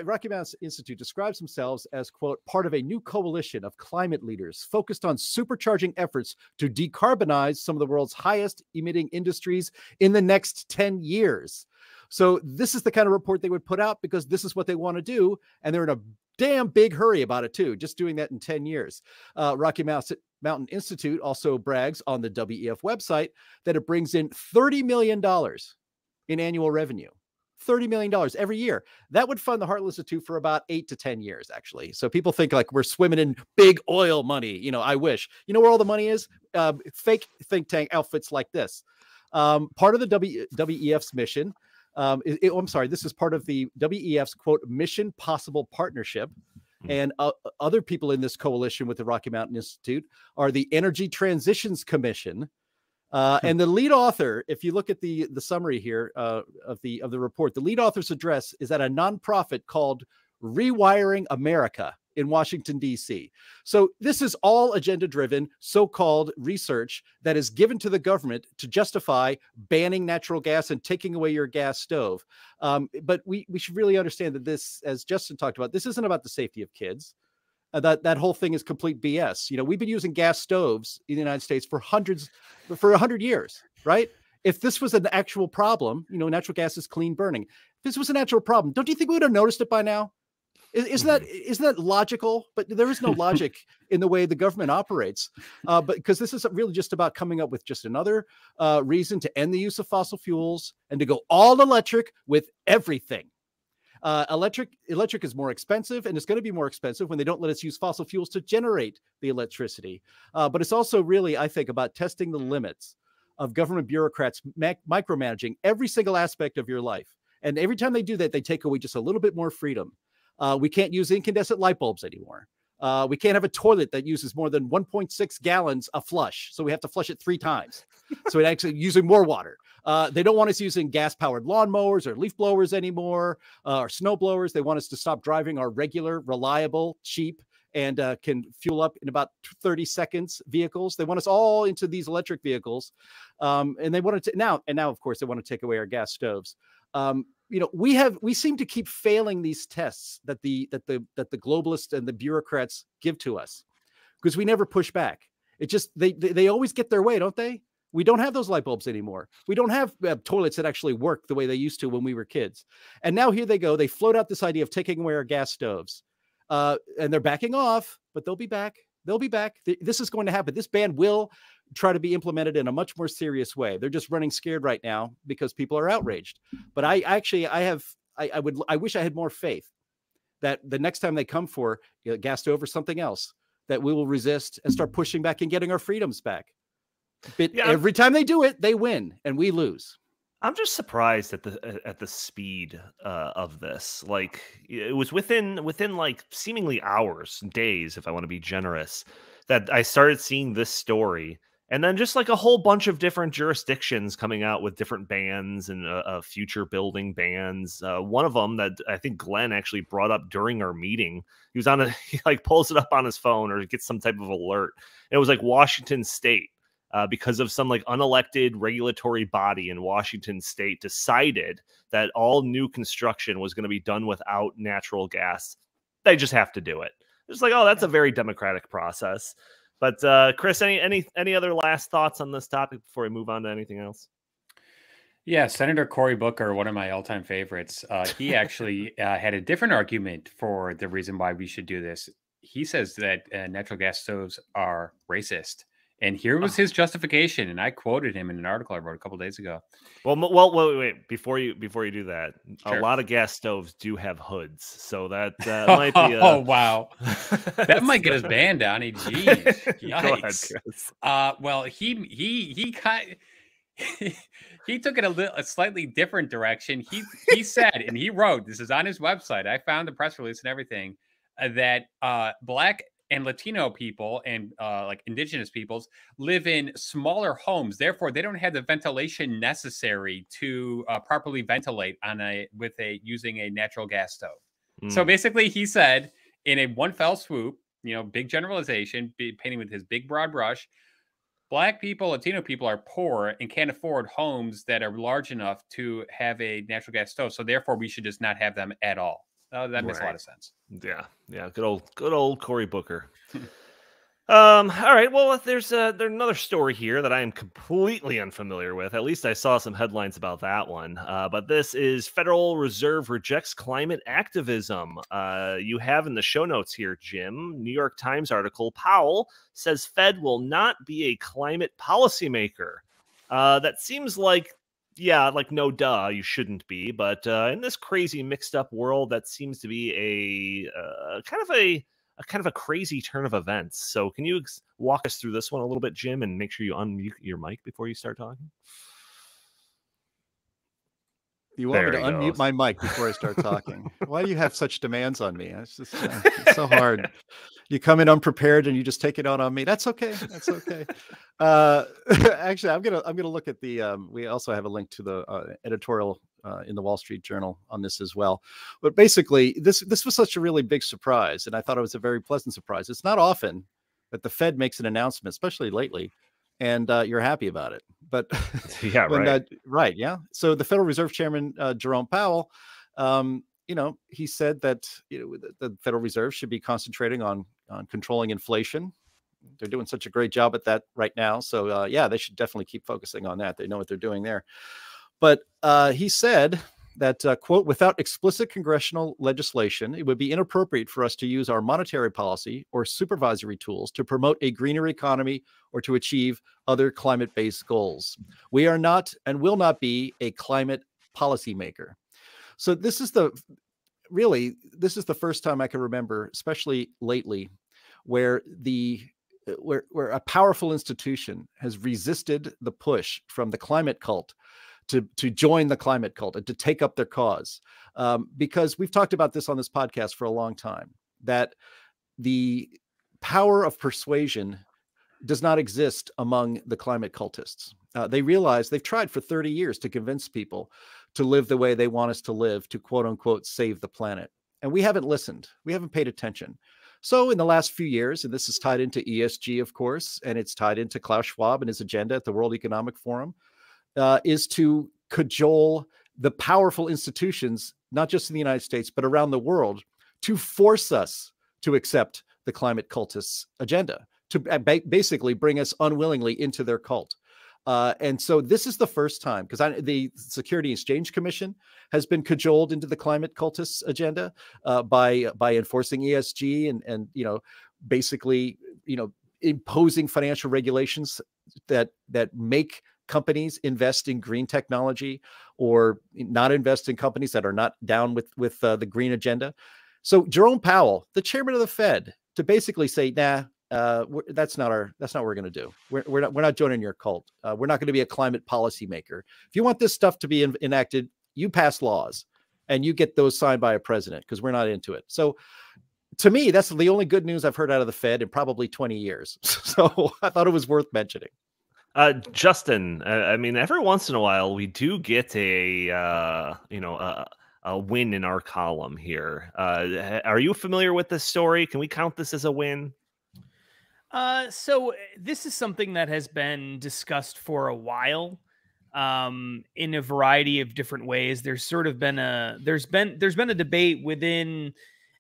Rocky Mountain Institute describes themselves as, quote, part of a new coalition of climate leaders focused on supercharging efforts to decarbonize some of the world's highest emitting industries in the next 10 years. So this is the kind of report they would put out because this is what they want to do. And they're in a damn big hurry about it too, just doing that in 10 years. Rocky Mountain Institute also brags on the WEF website that it brings in $30 million in annual revenue. $30 million every year. That would fund the Heartland Institute for about 8 to 10 years, actually. So people think like we're swimming in big oil money. I wish. You know where all the money is? Fake think tank outfits like this. Part of the WEF's mission I'm sorry, this is part of the WEF's, quote, Mission Possible Partnership. And other people in this coalition with the Rocky Mountain Institute are the Energy Transitions Commission. And the lead author, if you look at the summary here of the report, the lead author's address is at a nonprofit called Rewiring America in Washington, D.C. So this is all agenda-driven, so-called research that is given to the government to justify banning natural gas and taking away your gas stove. But we should really understand that this, as Justin talked about, this isn't about the safety of kids. That whole thing is complete BS. You know, we've been using gas stoves in the United States for 100 years, right? If this was an actual problem, you know, natural gas is clean burning. If this was an actual problem, don't you think we would have noticed it by now? Isn't that logical? But there is no logic in the way the government operates. But because this is really just about coming up with just another reason to end the use of fossil fuels and to go all electric with everything. Electric is more expensive, and it's going to be more expensive when they don't let us use fossil fuels to generate the electricity. But it's also really, I think, about testing the limits of government bureaucrats micromanaging every single aspect of your life. And every time they do that, they take away just a little bit more freedom. We can't use incandescent light bulbs anymore. We can't have a toilet that uses more than 1.6 gallons a flush. So we have to flush it 3 times. So it actually using more water. They don't want us using gas-powered lawnmowers or leaf blowers anymore, or snow blowers. They want us to stop driving our regular, reliable, cheap, and can fuel up in about 30 seconds vehicles. They want us all into these electric vehicles. And they want to now, of course, they want to take away our gas stoves. You know, we seem to keep failing these tests that the globalists and the bureaucrats give to us because we never push back. It just they always get their way, don't they? We don't have those light bulbs anymore. We don't have toilets that actually work the way they used to when we were kids. And now here they go. They float out this idea of taking away our gas stoves, and they're backing off, but they'll be back. They'll be back. This is going to happen. This ban will try to be implemented in a much more serious way. They're just running scared right now because people are outraged. But I wish I had more faith that the next time they come for gas stove or something else, that we will resist and start pushing back and getting our freedoms back. But every time they do it, they win and we lose. I'm just surprised at the speed of this. Like, it was within like seemingly hours, days, if I want to be generous, that I started seeing this story, and then just like a whole bunch of different jurisdictions coming out with different bans and future building bans. One of them that I think Glenn actually brought up during our meeting. He like pulls it up on his phone or gets some type of alert. And it was like Washington State. Because of some like unelected regulatory body in Washington State decided that all new construction was going to be done without natural gas. They just have to do it. It's like, oh, that's a very democratic process. But Chris, any other last thoughts on this topic before we move on to anything else? Yeah, Senator Cory Booker, one of my all-time favorites, he actually had a different argument for the reason why we should do this. He says that natural gas stoves are racist. And here was his justification, and I quoted him in an article I wrote a couple days ago. Well, wait. Before you do that, sure. A lot of gas stoves do have hoods, so that might be. Oh wow, that might get us banned, Donnie. Jeez, yikes. Well, he took it a slightly different direction. He said, and he wrote, this is on his website. I found the press release and everything, that Black and Latino people and like indigenous peoples live in smaller homes. Therefore, they don't have the ventilation necessary to properly ventilate using a natural gas stove. So basically, he said in a one fell swoop, big generalization, painting with his big broad brush, Black people, Latino people are poor and can't afford homes that are large enough to have a natural gas stove. So therefore, we should just not have them at all. That makes a lot of sense. Yeah. Good old Cory Booker. All right. Well, there's another story here that I am completely unfamiliar with. At least I saw some headlines about that one. But this is Federal Reserve rejects climate activism. You have in the show notes here, Jim, New York Times article, Powell says Fed will not be a climate policymaker. That seems like, no duh, you shouldn't be. But in this crazy mixed up world, that seems to be a kind of a crazy turn of events. So can you walk us through this one a little bit, Jim, and make sure you unmute your mic before you start talking? You want There me to he unmute goes. my mic before I start talking? Why do you have such demands on me? It's just it's so hard. You come in unprepared and you just take it out on me. That's okay. That's okay. Uh, actually, I'm gonna look at the. We also have a link to the editorial in the Wall Street Journal on this as well. But basically, this was such a really big surprise, and I thought it was a very pleasant surprise. It's not often that the Fed makes an announcement, especially lately, and you're happy about it. But Yeah, when right. right, yeah. So the Federal Reserve Chairman Jerome Powell, he said that the Federal Reserve should be concentrating on controlling inflation. They're doing such a great job at that right now. So yeah, they should definitely keep focusing on that. They know what they're doing there. But he said that, quote, without explicit congressional legislation, it would be inappropriate for us to use our monetary policy or supervisory tools to promote a greener economy or to achieve other climate-based goals. We are not and will not be a climate policymaker. So this is the first time I can remember, especially lately, where where a powerful institution has resisted the push from the climate cult to join the climate cult and to take up their cause. Because we've talked about this on this podcast for a long time, that the power of persuasion does not exist among the climate cultists. They realize they've tried for 30 years to convince people to live the way they want us to live, to quote unquote, save the planet. And we haven't listened. We haven't paid attention. So in the last few years, and this is tied into ESG, of course, and it's tied into Klaus Schwab and his agenda at the World Economic Forum, is to cajole the powerful institutions, not just in the United States, but around the world, to force us to accept the climate cultists' agenda, to basically bring us unwillingly into their cult. And so this is the first time, because the Security and Exchange Commission has been cajoled into the climate cultists' agenda by enforcing ESG and basically imposing financial regulations that make companies invest in green technology or not invest in companies that are not down with the green agenda. So Jerome Powell, the chairman of the Fed, to basically say, nah, that's not what we're going to do. We're not joining your cult. We're not going to be a climate policy maker. If you want this stuff to be enacted, you pass laws and you get those signed by a president, because we're not into it. So to me, that's the only good news I've heard out of the Fed in probably 20 years. So I thought it was worth mentioning. Justin, I mean, every once in a while we do get a win in our column here. Are you familiar with this story? Can we count this as a win? So this is something that has been discussed for a while, in a variety of different ways. There's sort of been a debate within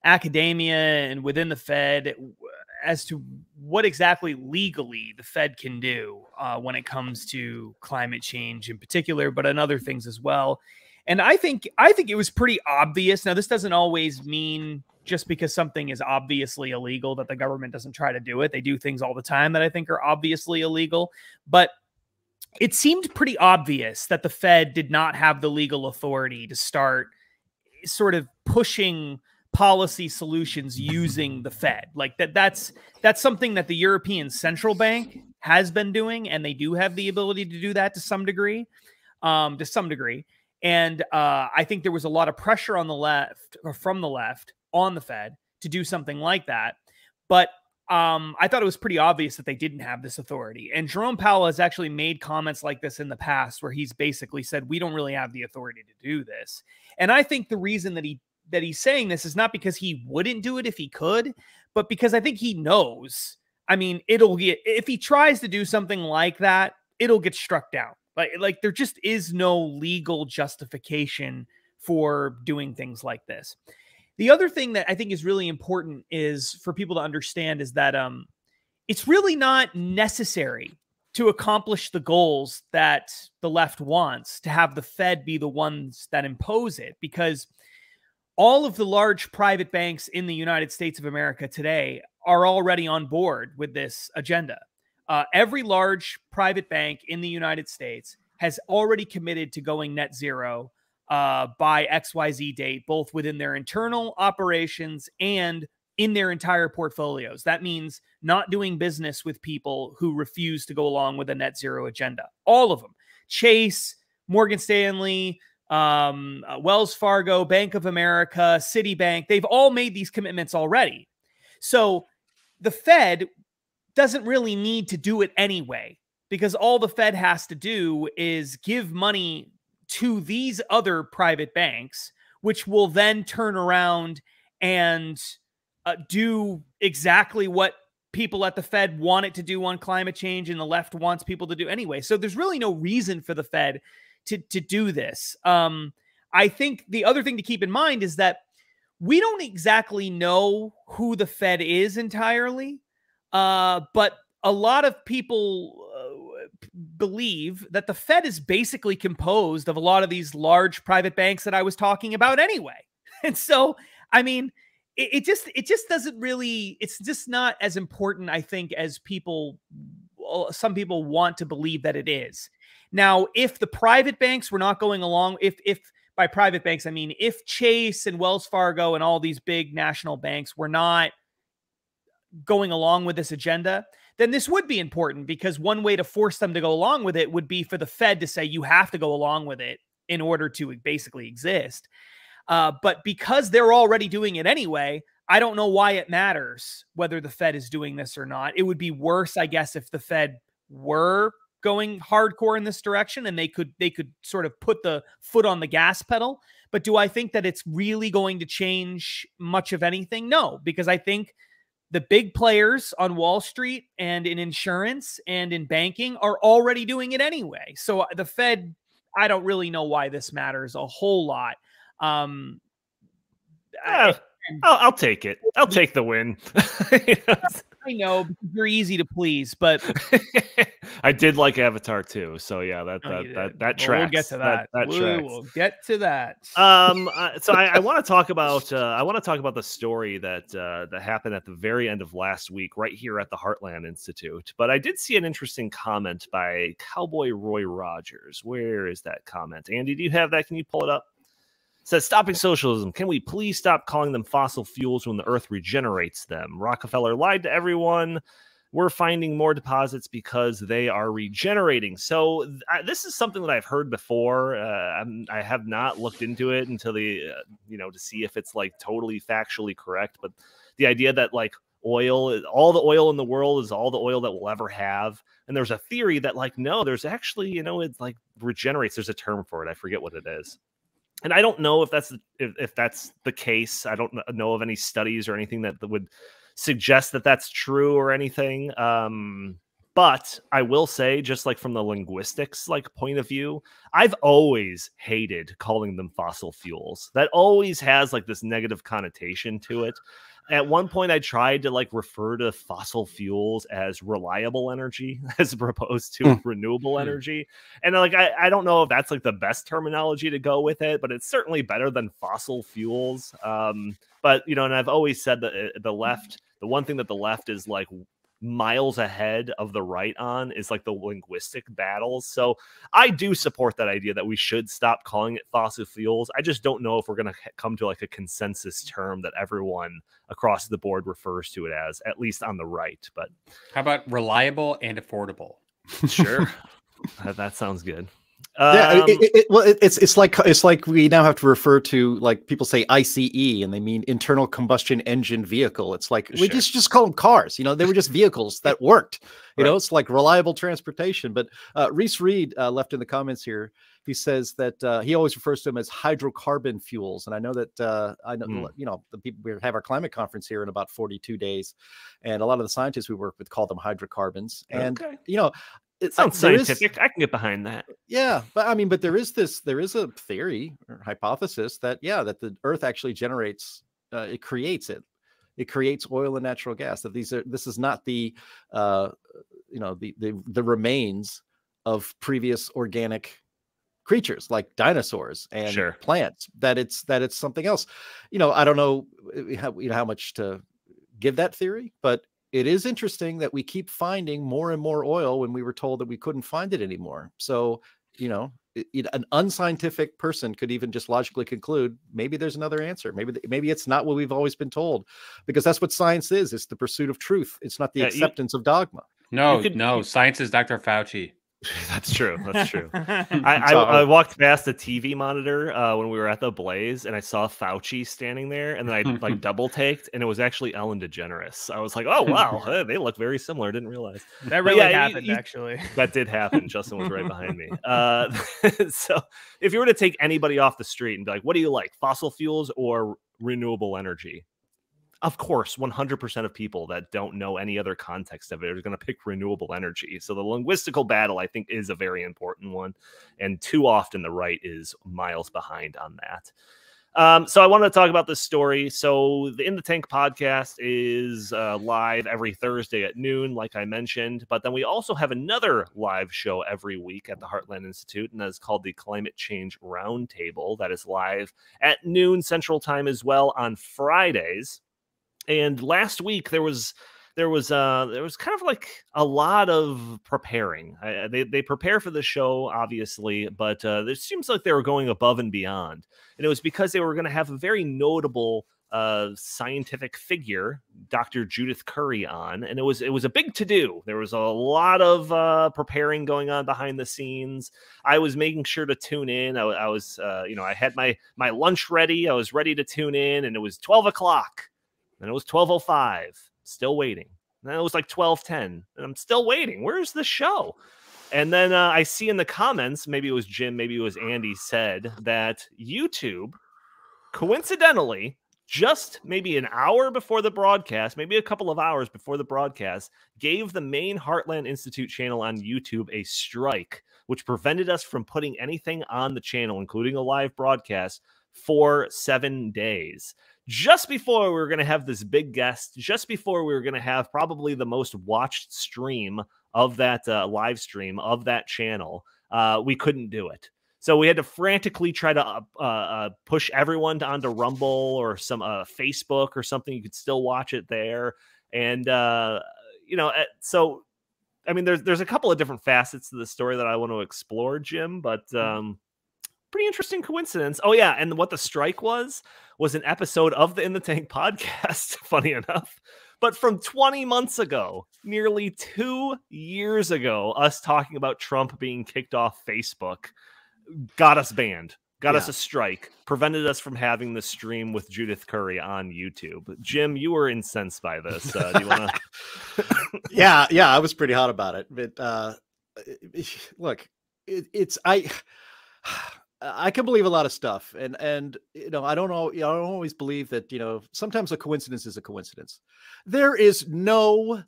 academia and within the Fed as to what exactly legally the Fed can do when it comes to climate change in particular, but on other things as well. And I think it was pretty obvious. Now, this doesn't always mean just because something is obviously illegal that the government doesn't try to do it. They do things all the time that I think are obviously illegal. But it seemed pretty obvious that the Fed did not have the legal authority to start sort of pushing policy solutions using the Fed. Like that's something that the European Central Bank has been doing, and they do have the ability to do that to some degree. And I think there was a lot of pressure on the left, or from the left, on the Fed to do something like that. But I thought it was pretty obvious that they didn't have this authority. And Jerome Powell has actually made comments like this in the past, where he's basically said, we don't really have the authority to do this. And I think the reason that he's saying this is not because he wouldn't do it if he could, but because I think he knows, I mean, if he tries to do something like that, it'll get struck down. Like there just is no legal justification for doing things like this. The other thing that I think is really important is for people to understand is that it's really not necessary to accomplish the goals that the left wants to have the Fed be the ones that impose it, because all of the large private banks in the United States of America today are already on board with this agenda. Every large private bank in the United States has already committed to going net zero by XYZ date, both within their internal operations and in their entire portfolios. That means not doing business with people who refuse to go along with a net zero agenda. All of them. Chase, Morgan Stanley, Wells Fargo, Bank of America, Citibank, they've all made these commitments already. So the Fed doesn't really need to do it anyway, because all the Fed has to do is give money to these other private banks, which will then turn around and do exactly what people at the Fed want it to do on climate change and the left wants people to do anyway. So there's really no reason for the Fed to do this. I think the other thing to keep in mind is that we don't exactly know who the Fed is entirely, but a lot of people believe that the Fed is basically composed of a lot of these large private banks that I was talking about anyway. And so, I mean, it just doesn't really, it's just not as important, I think, as some people want to believe that it is. Now, if the private banks were not going along, if by private banks, I mean, if Chase and Wells Fargo and all these big national banks were not going along with this agenda, then this would be important, because one way to force them to go along with it would be for the Fed to say, you have to go along with it in order to basically exist. But because they're already doing it anyway, I don't know why it matters whether the Fed is doing this or not. It would be worse, I guess, if the Fed were going hardcore in this direction and they could sort of put the foot on the gas pedal. But do I think that it's really going to change much of anything? No, because I think the big players on Wall Street and in insurance and in banking are already doing it anyway. So the Fed, I don't really know why this matters a whole lot. I'll take it. I'll take the win. I know, because you're easy to please, but I did like Avatar too. So yeah, that tracks. We'll get to that. We'll get to that. So I want to talk about the story that happened at the very end of last week, right here at the Heartland Institute. But I did see an interesting comment by Cowboy Roy Rogers. Where is that comment, Andy? Do you have that? Can you pull it up? It says, stopping socialism. Can we please stop calling them fossil fuels when the earth regenerates them? Rockefeller lied to everyone. We're finding more deposits because they are regenerating. So this is something that I've heard before. I have not looked into it until to see if it's like totally factually correct. But the idea that like oil, all the oil in the world is all the oil that we'll ever have. And there's a theory that like, no, there's actually, it's like regenerates. There's a term for it. I forget what it is. And I don't know if that's the case. I don't know of any studies or anything that would suggest that that's true or anything. But I will say, just like from the linguistics point of view, I've always hated calling them fossil fuels. That always has like this negative connotation to it. At one point, I tried to refer to fossil fuels as reliable energy as opposed to renewable energy. And I don't know if that's the best terminology to go with it, but it's certainly better than fossil fuels. But, and I've always said that the one thing that the left is miles ahead of the right on is the linguistic battles. So I do support that idea that we should stop calling it fossil fuels. I just don't know if we're going to come to a consensus term that everyone across the board refers to it as, at least on the right. But how about reliable and affordable? Sure. That sounds good. Yeah, it's like we now have to refer to people say ICE and they mean internal combustion engine vehicle. It's like we just call them cars. They were just vehicles that worked. It's like reliable transportation. But Reese Reed left in the comments here. He says that he always refers to them as hydrocarbon fuels, and I know that the people, we have our climate conference here in about 42 days, and a lot of the scientists we work with call them hydrocarbons. And it sounds scientific. I can get behind that. Yeah, but there is a theory or hypothesis that that the Earth actually generates, it creates oil and natural gas. That this is not the the remains of previous organic creatures like dinosaurs and plants. That it's something else. I don't know how much to give that theory, but it is interesting that we keep finding more and more oil when we were told that we couldn't find it anymore. So, an unscientific person could even just logically conclude maybe there's another answer. Maybe it's not what we've always been told, because that's what science is. It's the pursuit of truth. It's not the acceptance of dogma. No, science is Dr. Fauci. That's true. That's true. I, So- I walked past the TV monitor when we were at the Blaze, and I saw Fauci standing there, and then I like double taked, and it was actually Ellen DeGeneres. I was like, oh wow, they look very similar. Didn't realize That But really yeah, happened, actually. that did happen. Justin was right behind me. So if you were to take anybody off the street and be like, what do you like, fossil fuels or renewable energy? Of course, 100% of people that don't know any other context of it are going to pick renewable energy. So the linguistical battle, I think, is a very important one. And too often the right is miles behind on that. So I wanted to talk about this story. So the In the Tank podcast is live every Thursday at noon, like I mentioned. But then we also have another live show every week at the Heartland Institute, and that is called the Climate Change Roundtable. That is live at noon Central Time as well on Fridays. And last week there was kind of like a lot of preparing. They prepare for the show, obviously, but it seems like they were going above and beyond. And it was because they were going to have a very notable scientific figure, Dr. Judith Curry, on, and it was a big to do. There was a lot of preparing going on behind the scenes. I was making sure to tune in. I was I had my lunch ready. I was ready to tune in, and it was 12 o'clock. And it was 12:05, still waiting. And then it was like 12:10, and I'm still waiting. Where's the show? And then I see in the comments, maybe it was Jim, maybe it was Andy, said that YouTube, coincidentally, just maybe an hour before the broadcast, maybe a couple of hours before the broadcast, gave the main Heartland Institute channel on YouTube a strike, which prevented us from putting anything on the channel, including a live broadcast, for 7 days. Just before we were going to have this big guest, just before we were going to have probably the most watched stream of that live stream of that channel, we couldn't do it. So we had to frantically try to push everyone onto Rumble or some Facebook or something. You could still watch it there. And, so, I mean, there's a couple of different facets to the story that I want to explore, Jim, but pretty interesting coincidence. Oh, yeah. And what the strike was an episode of the In the Tank podcast, funny enough, but from 20 months ago, nearly 2 years ago, us talking about Trump being kicked off Facebook got us banned, got us a strike, prevented us from having the stream with Judith Curry on YouTube. Jim, you were incensed by this. Do you want to? Yeah, I was pretty hot about it. But look, I can believe a lot of stuff, and I don't always believe that sometimes a coincidence is a coincidence. There is no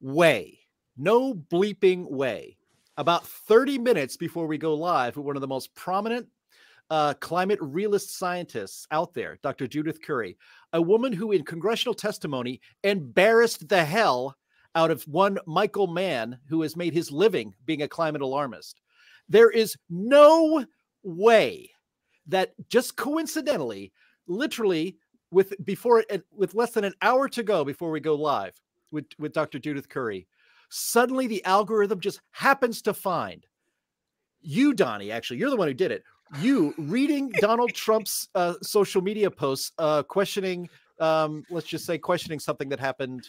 way, no bleeping way. About 30 minutes before we go live with one of the most prominent climate realist scientists out there, Dr. Judith Curry, a woman who in congressional testimony embarrassed the hell out of one Michael Mann, who has made his living being a climate alarmist. There is no way that just coincidentally, literally with less than an hour to go before we go live with Dr. Judith Curry, suddenly the algorithm just happens to find you, Donnie. Actually, you're the one who did it. You reading Donald Trump's social media posts, questioning, let's just say, questioning something that happened,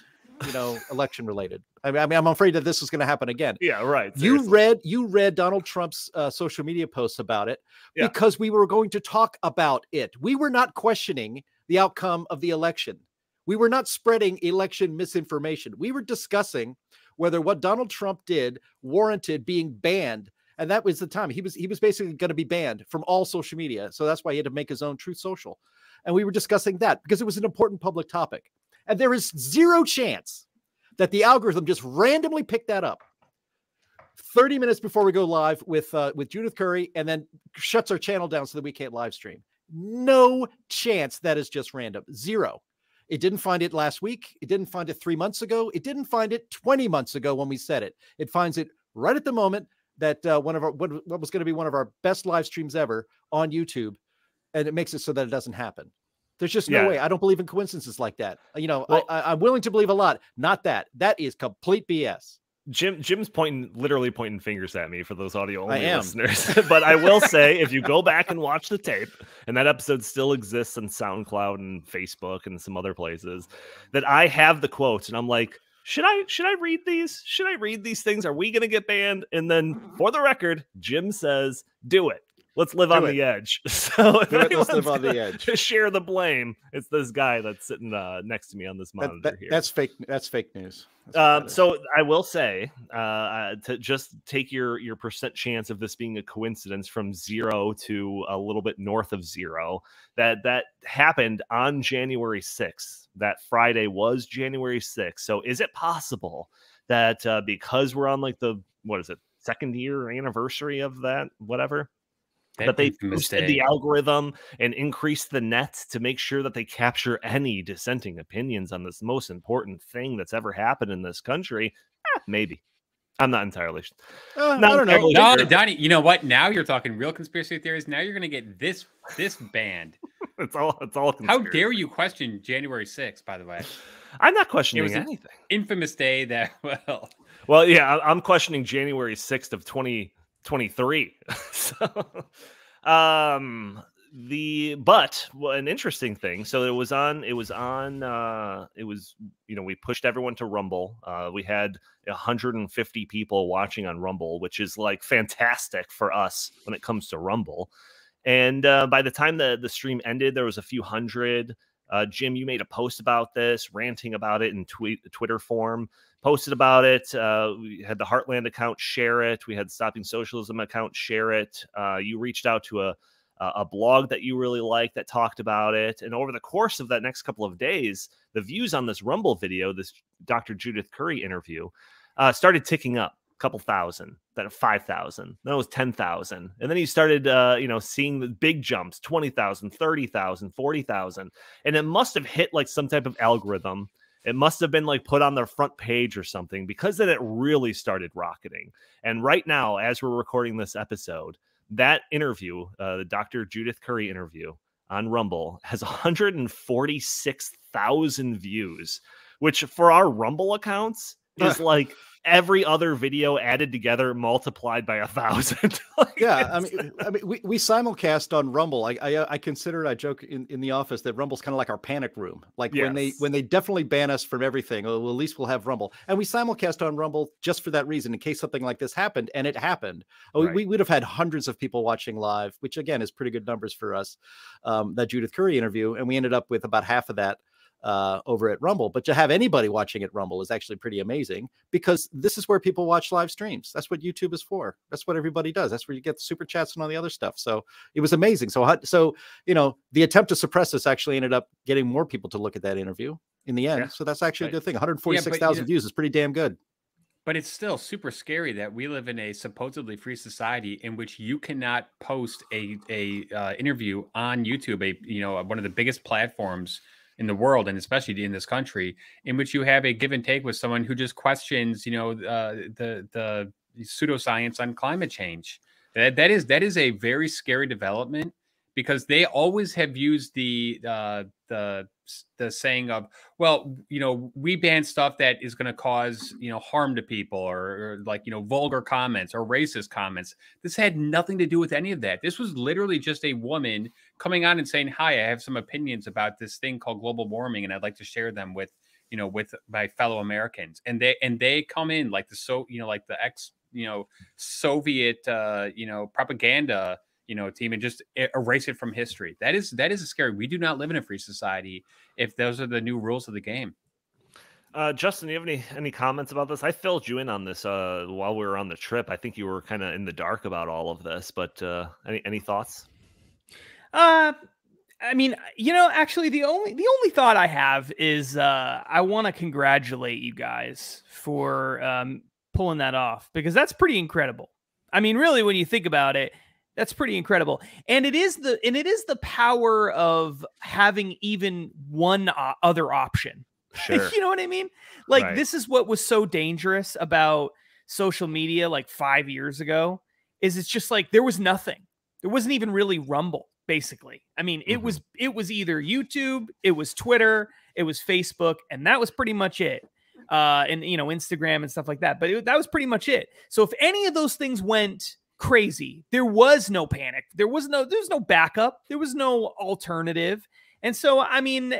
election related. I mean, I'm afraid that this is going to happen again. Yeah, right. Seriously. You read Donald Trump's social media posts about it because we were going to talk about it. We were not questioning the outcome of the election. We were not spreading election misinformation. We were discussing whether what Donald Trump did warranted being banned. And that was the time he was basically going to be banned from all social media. So that's why he had to make his own Truth Social. And we were discussing that because it was an important public topic. And there is zero chance that the algorithm just randomly picked that up 30 minutes before we go live with Judith Curry and then shuts our channel down so that we can't live stream. No chance that is just random. Zero. It didn't find it last week. It didn't find it 3 months ago. It didn't find it 20 months ago when we said it. It finds it right at the moment that what was going to be one of our best live streams ever on YouTube, and it makes it so that it doesn't happen. There's just no way. I don't believe in coincidences like that. I'm willing to believe a lot. Not that. That is complete BS. Jim's literally pointing fingers at me for those audio only listeners. But I will say, if you go back and watch the tape, and that episode still exists on SoundCloud and Facebook and some other places, that I have the quotes, and I'm like, should I read these? Should I read these things? Are we going to get banned? And then, for the record, Jim says, "Do it. Let's live on the edge." So if let's live on the edge. to share the blame, it's this guy that's sitting next to me on this monitor here. That's fake. That's fake news. So I will say, to just take your percent chance of this being a coincidence from 0 to a little bit north of 0, that happened on January 6th. That Friday was January 6th. So is it possible that because we're on like the, what is it, second year anniversary of that, whatever, that they boosted the algorithm and increased the net to make sure that they capture any dissenting opinions on this most important thing that's ever happened in this country? Maybe. I'm not entirely sure. I don't know. No, Donnie, you know what? Now you're talking real conspiracy theories. Now you're going to get this banned. It's all conspiracy. How dare you question January 6th, by the way? I'm not questioning anything. Infamous day that, well, yeah, I'm questioning January 6th of 2023. So, an interesting thing. So it was, we pushed everyone to Rumble. We had 150 people watching on Rumble, which is like fantastic for us when it comes to Rumble. And by the time the stream ended, there was a few hundred. Jim, you made a post about this, ranting about it in Twitter form, posted about it. We had the Heartland account share it. We had the Stopping Socialism account share it. You reached out to a blog that you really liked that talked about it. And over the course of that next couple of days, the views on this Rumble video, this Dr. Judith Curry interview, started ticking up. Couple thousand, then 5,000, then it was 10,000. And then he started, seeing the big jumps, 20,000, 30,000, 40,000. And it must have hit like some type of algorithm. It must have been like put on their front page or something, because then it really started rocketing. And right now, as we're recording this episode, that interview, the Dr. Judith Curry interview on Rumble, has 146,000 views, which for our Rumble accounts is like every other video added together multiplied by 1,000. Yeah, I mean, we simulcast on Rumble. I consider it. I joke in the office that Rumble's kind of like our panic room. Like when they definitely ban us from everything, well, at least we'll have Rumble, and we simulcast on Rumble just for that reason, in case something like this happened, and it happened. Right. We would have had hundreds of people watching live, which again is pretty good numbers for us. That Judith Curry interview, and we ended up with about half of that over at Rumble. But to have anybody watching at Rumble is actually pretty amazing, because this is where people watch live streams. That's what YouTube is for. That's what everybody does. That's where you get the super chats and all the other stuff. So it was amazing. So the attempt to suppress this actually ended up getting more people to look at that interview in the end. Yeah. So that's actually a good thing. 146,000 views is pretty damn good. But it's still super scary that we live in a supposedly free society in which you cannot post a interview on YouTube, one of the biggest platforms in the world, and especially in this country, in which you have a give and take with someone who just questions, the pseudoscience on climate change. That is a very scary development, because they always have used the saying of, well, we ban stuff that is going to cause, harm to people, or vulgar comments or racist comments. This had nothing to do with any of that. This was literally just a woman coming on and saying, hi, I have some opinions about this thing called global warming, and I'd like to share them with my fellow Americans. And they come in like the ex Soviet propaganda team, and just erase it from history. That is a scary. We do not live in a free society if those are the new rules of the game. Justin, do you have any comments about this? I filled you in on this while we were on the trip. I think you were kind of in the dark about all of this, but any thoughts? Actually, the only thought I have is I want to congratulate you guys for pulling that off, because that's pretty incredible. I mean, really, when you think about it, that's pretty incredible. And it is the power of having even one other option. Sure. You know what I mean? Like, right. This is what was so dangerous about social media like 5 years ago, is it's just like there was nothing. There wasn't even really Rumble, basically. I mean, it was either YouTube, it was Twitter, it was Facebook, and that was pretty much it. And Instagram and stuff like that. But that was pretty much it. So if any of those things went crazy, there was no panic. There was no backup. There was no alternative. And so, I mean,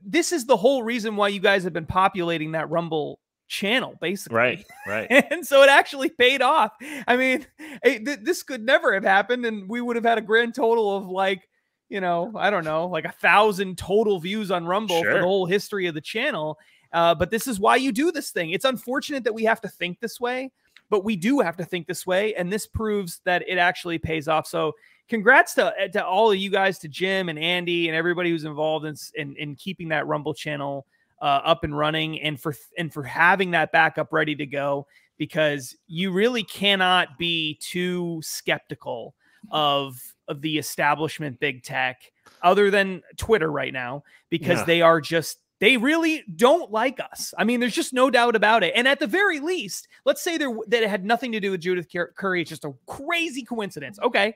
this is the whole reason why you guys have been populating that Rumble channel, basically. Right. And so it actually paid off. I mean, this could never have happened, and we would have had a grand total of like, I don't know, like 1,000 total views on Rumble for the whole history of the channel. But this is why you do this thing. It's unfortunate that we have to think this way, but we do have to think this way. And this proves that it actually pays off. So congrats to all of you guys, to Jim and Andy and everybody who's involved in keeping that Rumble channel up and running, and for having that backup ready to go, because you really cannot be too skeptical of the establishment big tech other than Twitter right now, because they really don't like us. I mean, there's just no doubt about it. And at the very least, let's say that it had nothing to do with Judith Curry. It's just a crazy coincidence. Okay.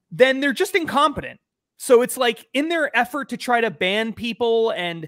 Then they're just incompetent. So it's like, in their effort to try to ban people and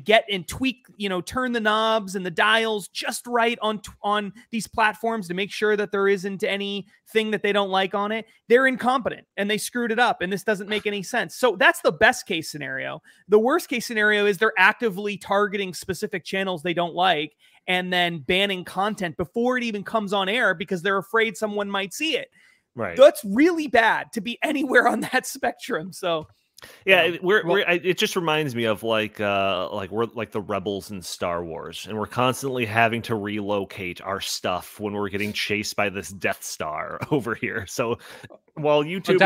get and tweak, turn the knobs and the dials just right on these platforms to make sure that there isn't anything that they don't like on it, they're incompetent and they screwed it up, and this doesn't make any sense. So that's the best case scenario. The worst case scenario is they're actively targeting specific channels they don't like and then banning content before it even comes on air because they're afraid someone might see it. Right. That's really bad to be anywhere on that spectrum. So yeah, it just reminds me of like we're like the rebels in Star Wars, and we're constantly having to relocate our stuff when we're getting chased by this Death Star over here. So while YouTube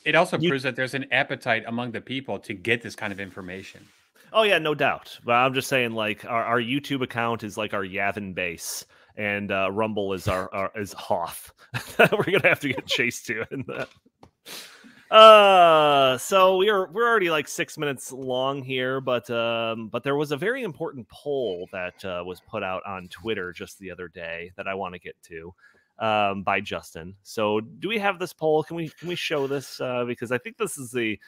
it also proves that there's an appetite among the people to get this kind of information. Oh yeah, no doubt. But I'm just saying, like, our YouTube account is like our Yavin base, and Rumble is our is Hoth. We're gonna have to get chased to in that. So we're already like 6 minutes long here, but there was a very important poll that was put out on Twitter just the other day that I want to get to by Justin. So do we have this poll? Can we show this? Because I think this is a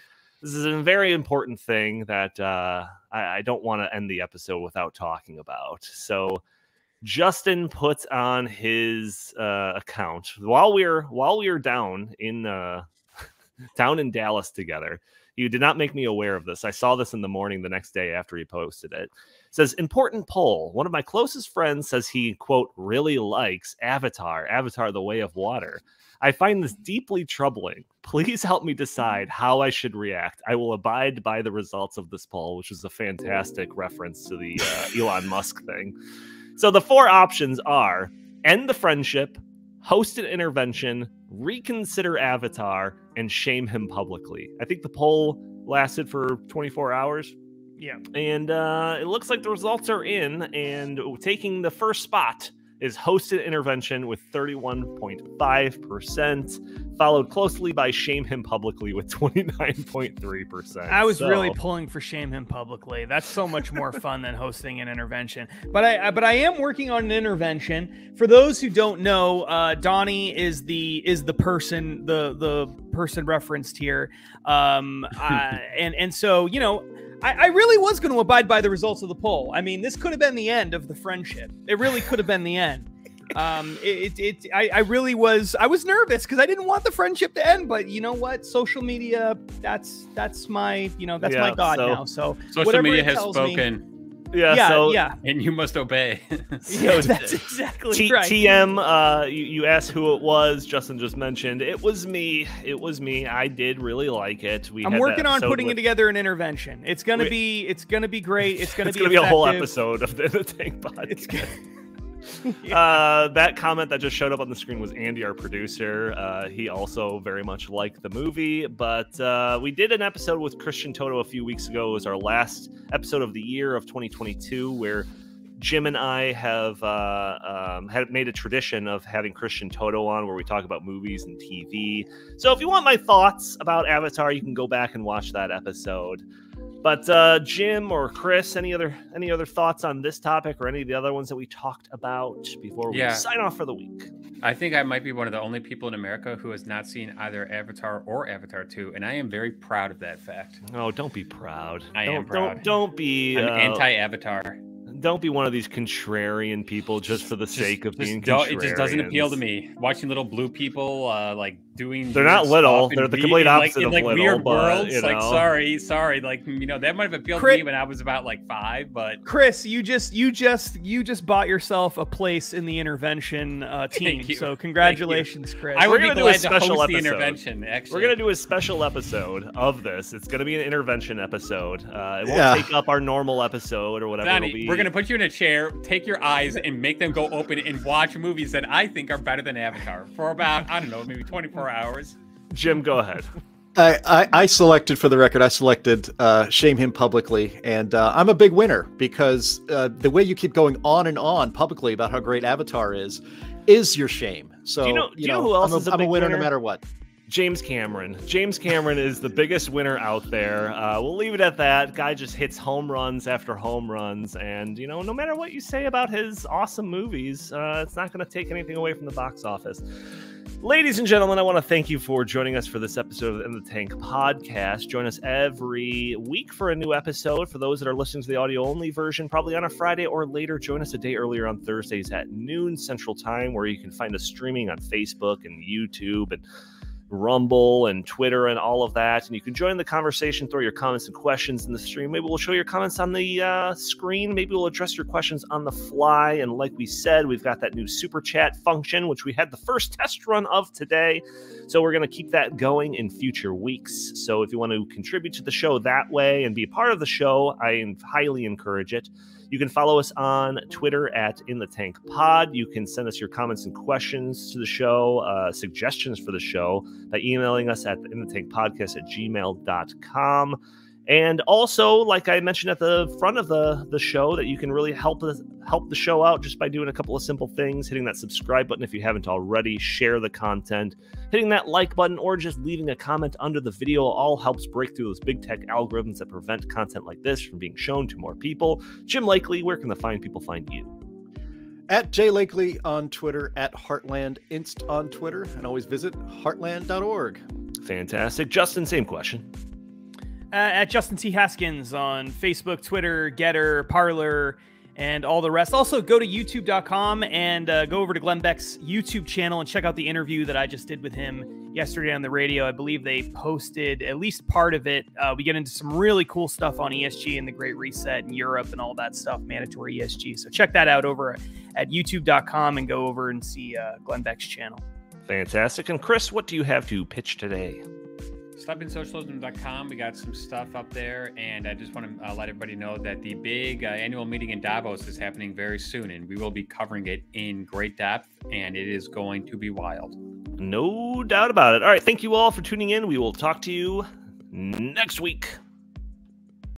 very important thing that I don't want to end the episode without talking about. So Justin put on his account while we were down in Dallas together. You did not make me aware of this. I saw this in the morning the next day after he posted it. It says, important poll. One of my closest friends says he, quote, really likes Avatar, The Way of Water. I find this deeply troubling. Please help me decide how I should react. I will abide by the results of this poll, which is a fantastic reference to the Elon Musk thing. So the 4 options are: end the friendship, host an intervention, reconsider Avatar, and shame him publicly. I think the poll lasted for 24 hours. Yeah. And it looks like the results are in, and taking the first spot is hosted intervention with 31.5%, followed closely by shame him publicly with 29.3%. I was really pulling for shame him publicly. That's so much more fun than hosting an intervention. But I am working on an intervention. For those who don't know, Donnie is the person, the person referenced here. And so, I really was going to abide by the results of the poll. I mean, this could have been the end of the friendship. It really could have been the end. I really was. I was nervous because I didn't want the friendship to end. But you know what? Social media, that's my, that's my god now. So social media has spoken. Yeah. And you must obey. Yeah, that's exactly right. TM, you asked who it was. Justin just mentioned it was me. I did really like it. I'm working on putting it together an intervention. It's gonna be great. It's gonna be a whole episode of the Tank Podcast. It's good. That comment that just showed up on the screen was Andy, our producer. He also very much liked the movie, but we did an episode with Christian Toto a few weeks ago. It was our last episode of the year of 2022, where Jim and I have had made a tradition of having Christian Toto on, where we talk about movies and TV. So if you want my thoughts about Avatar, you can go back and watch that episode. But Jim or Chris, any other thoughts on this topic or any of the other ones that we talked about before we sign off for the week? I think I might be one of the only people in America who has not seen either Avatar or Avatar 2, and I am very proud of that fact. Oh, don't be proud. I am proud. Don't be I'm anti-Avatar. don't be one of these contrarian people just for the sake of being contrarian. It just doesn't appeal to me. Watching little blue people like doing. They're not little. They're the complete opposite of little. Weird but, worlds. you know. Like sorry. Like that might have appealed to me when I was about like 5. But Chris, you just bought yourself a place in the intervention team. So congratulations, Chris. I would be glad to host the intervention. Actually, we're gonna do a special episode of this. It's gonna be an intervention episode. It won't take up our normal episode or whatever Donnie, it'll be. We're gonna put you in a chair, take your eyes, and make them go open and watch movies that I think are better than Avatar for about, I don't know, maybe 24 hours. Jim, go ahead. I selected, for the record, shame him publicly, and I'm a big winner because the way you keep going on and on publicly about how great Avatar is your shame. So do you know who else is I'm a winner no matter what. James Cameron. James Cameron is the biggest winner out there. We'll leave it at that. Guy just hits home runs after home runs, and no matter what you say about his awesome movies, it's not going to take anything away from the box office. Ladies and gentlemen, I want to thank you for joining us for this episode of the In the Tank podcast. Join us every week for a new episode. For those that are listening to the audio-only version, probably on a Friday or later, join us a day earlier on Thursdays at noon Central Time, where you can find us streaming on Facebook and YouTube and Rumble and Twitter and all of that. And you can join the conversation, throw your comments and questions in the stream. Maybe we'll show your comments on the screen. Maybe we'll address your questions on the fly. And like we said, we've got that new super chat function, which we had the first test run of today. So we're going to keep that going in future weeks. So if you want to contribute to the show that way and be a part of the show, I highly encourage it. You can follow us on Twitter at In the Tank Pod. You can send us your comments and questions to the show, suggestions for the show, by emailing us at intheTankPodcast@gmail.com. And also, like I mentioned at the front of the show, that you can really help the show out just by doing a couple of simple things, hitting that subscribe button if you haven't already, share the content, hitting that like button, or just leaving a comment under the video. All helps break through those big tech algorithms that prevent content like this from being shown to more people. Jim Lakely, where can the fine people find you? At Jay Lakely on Twitter, at Heartland Inst on Twitter, and always visit heartland.org. Fantastic. Justin, same question. At Justin T. Haskins on Facebook, Twitter, Getter, Parler, and all the rest. Also, go to youtube.com and go over to Glenn Beck's YouTube channel and check out the interview that I just did with him yesterday on the radio. I believe they posted at least part of it. We get into some really cool stuff on ESG and the Great Reset in Europe and all that stuff, mandatory ESG. So check that out over at youtube.com and go over and see Glenn Beck's channel. Fantastic. And Chris, what do you have to pitch today? StubbinsSocialism.com. We got some stuff up there, and I just want to let everybody know that the big annual meeting in Davos is happening very soon, and we will be covering it in great depth, and it is going to be wild. No doubt about it. All right, thank you all for tuning in. We will talk to you next week.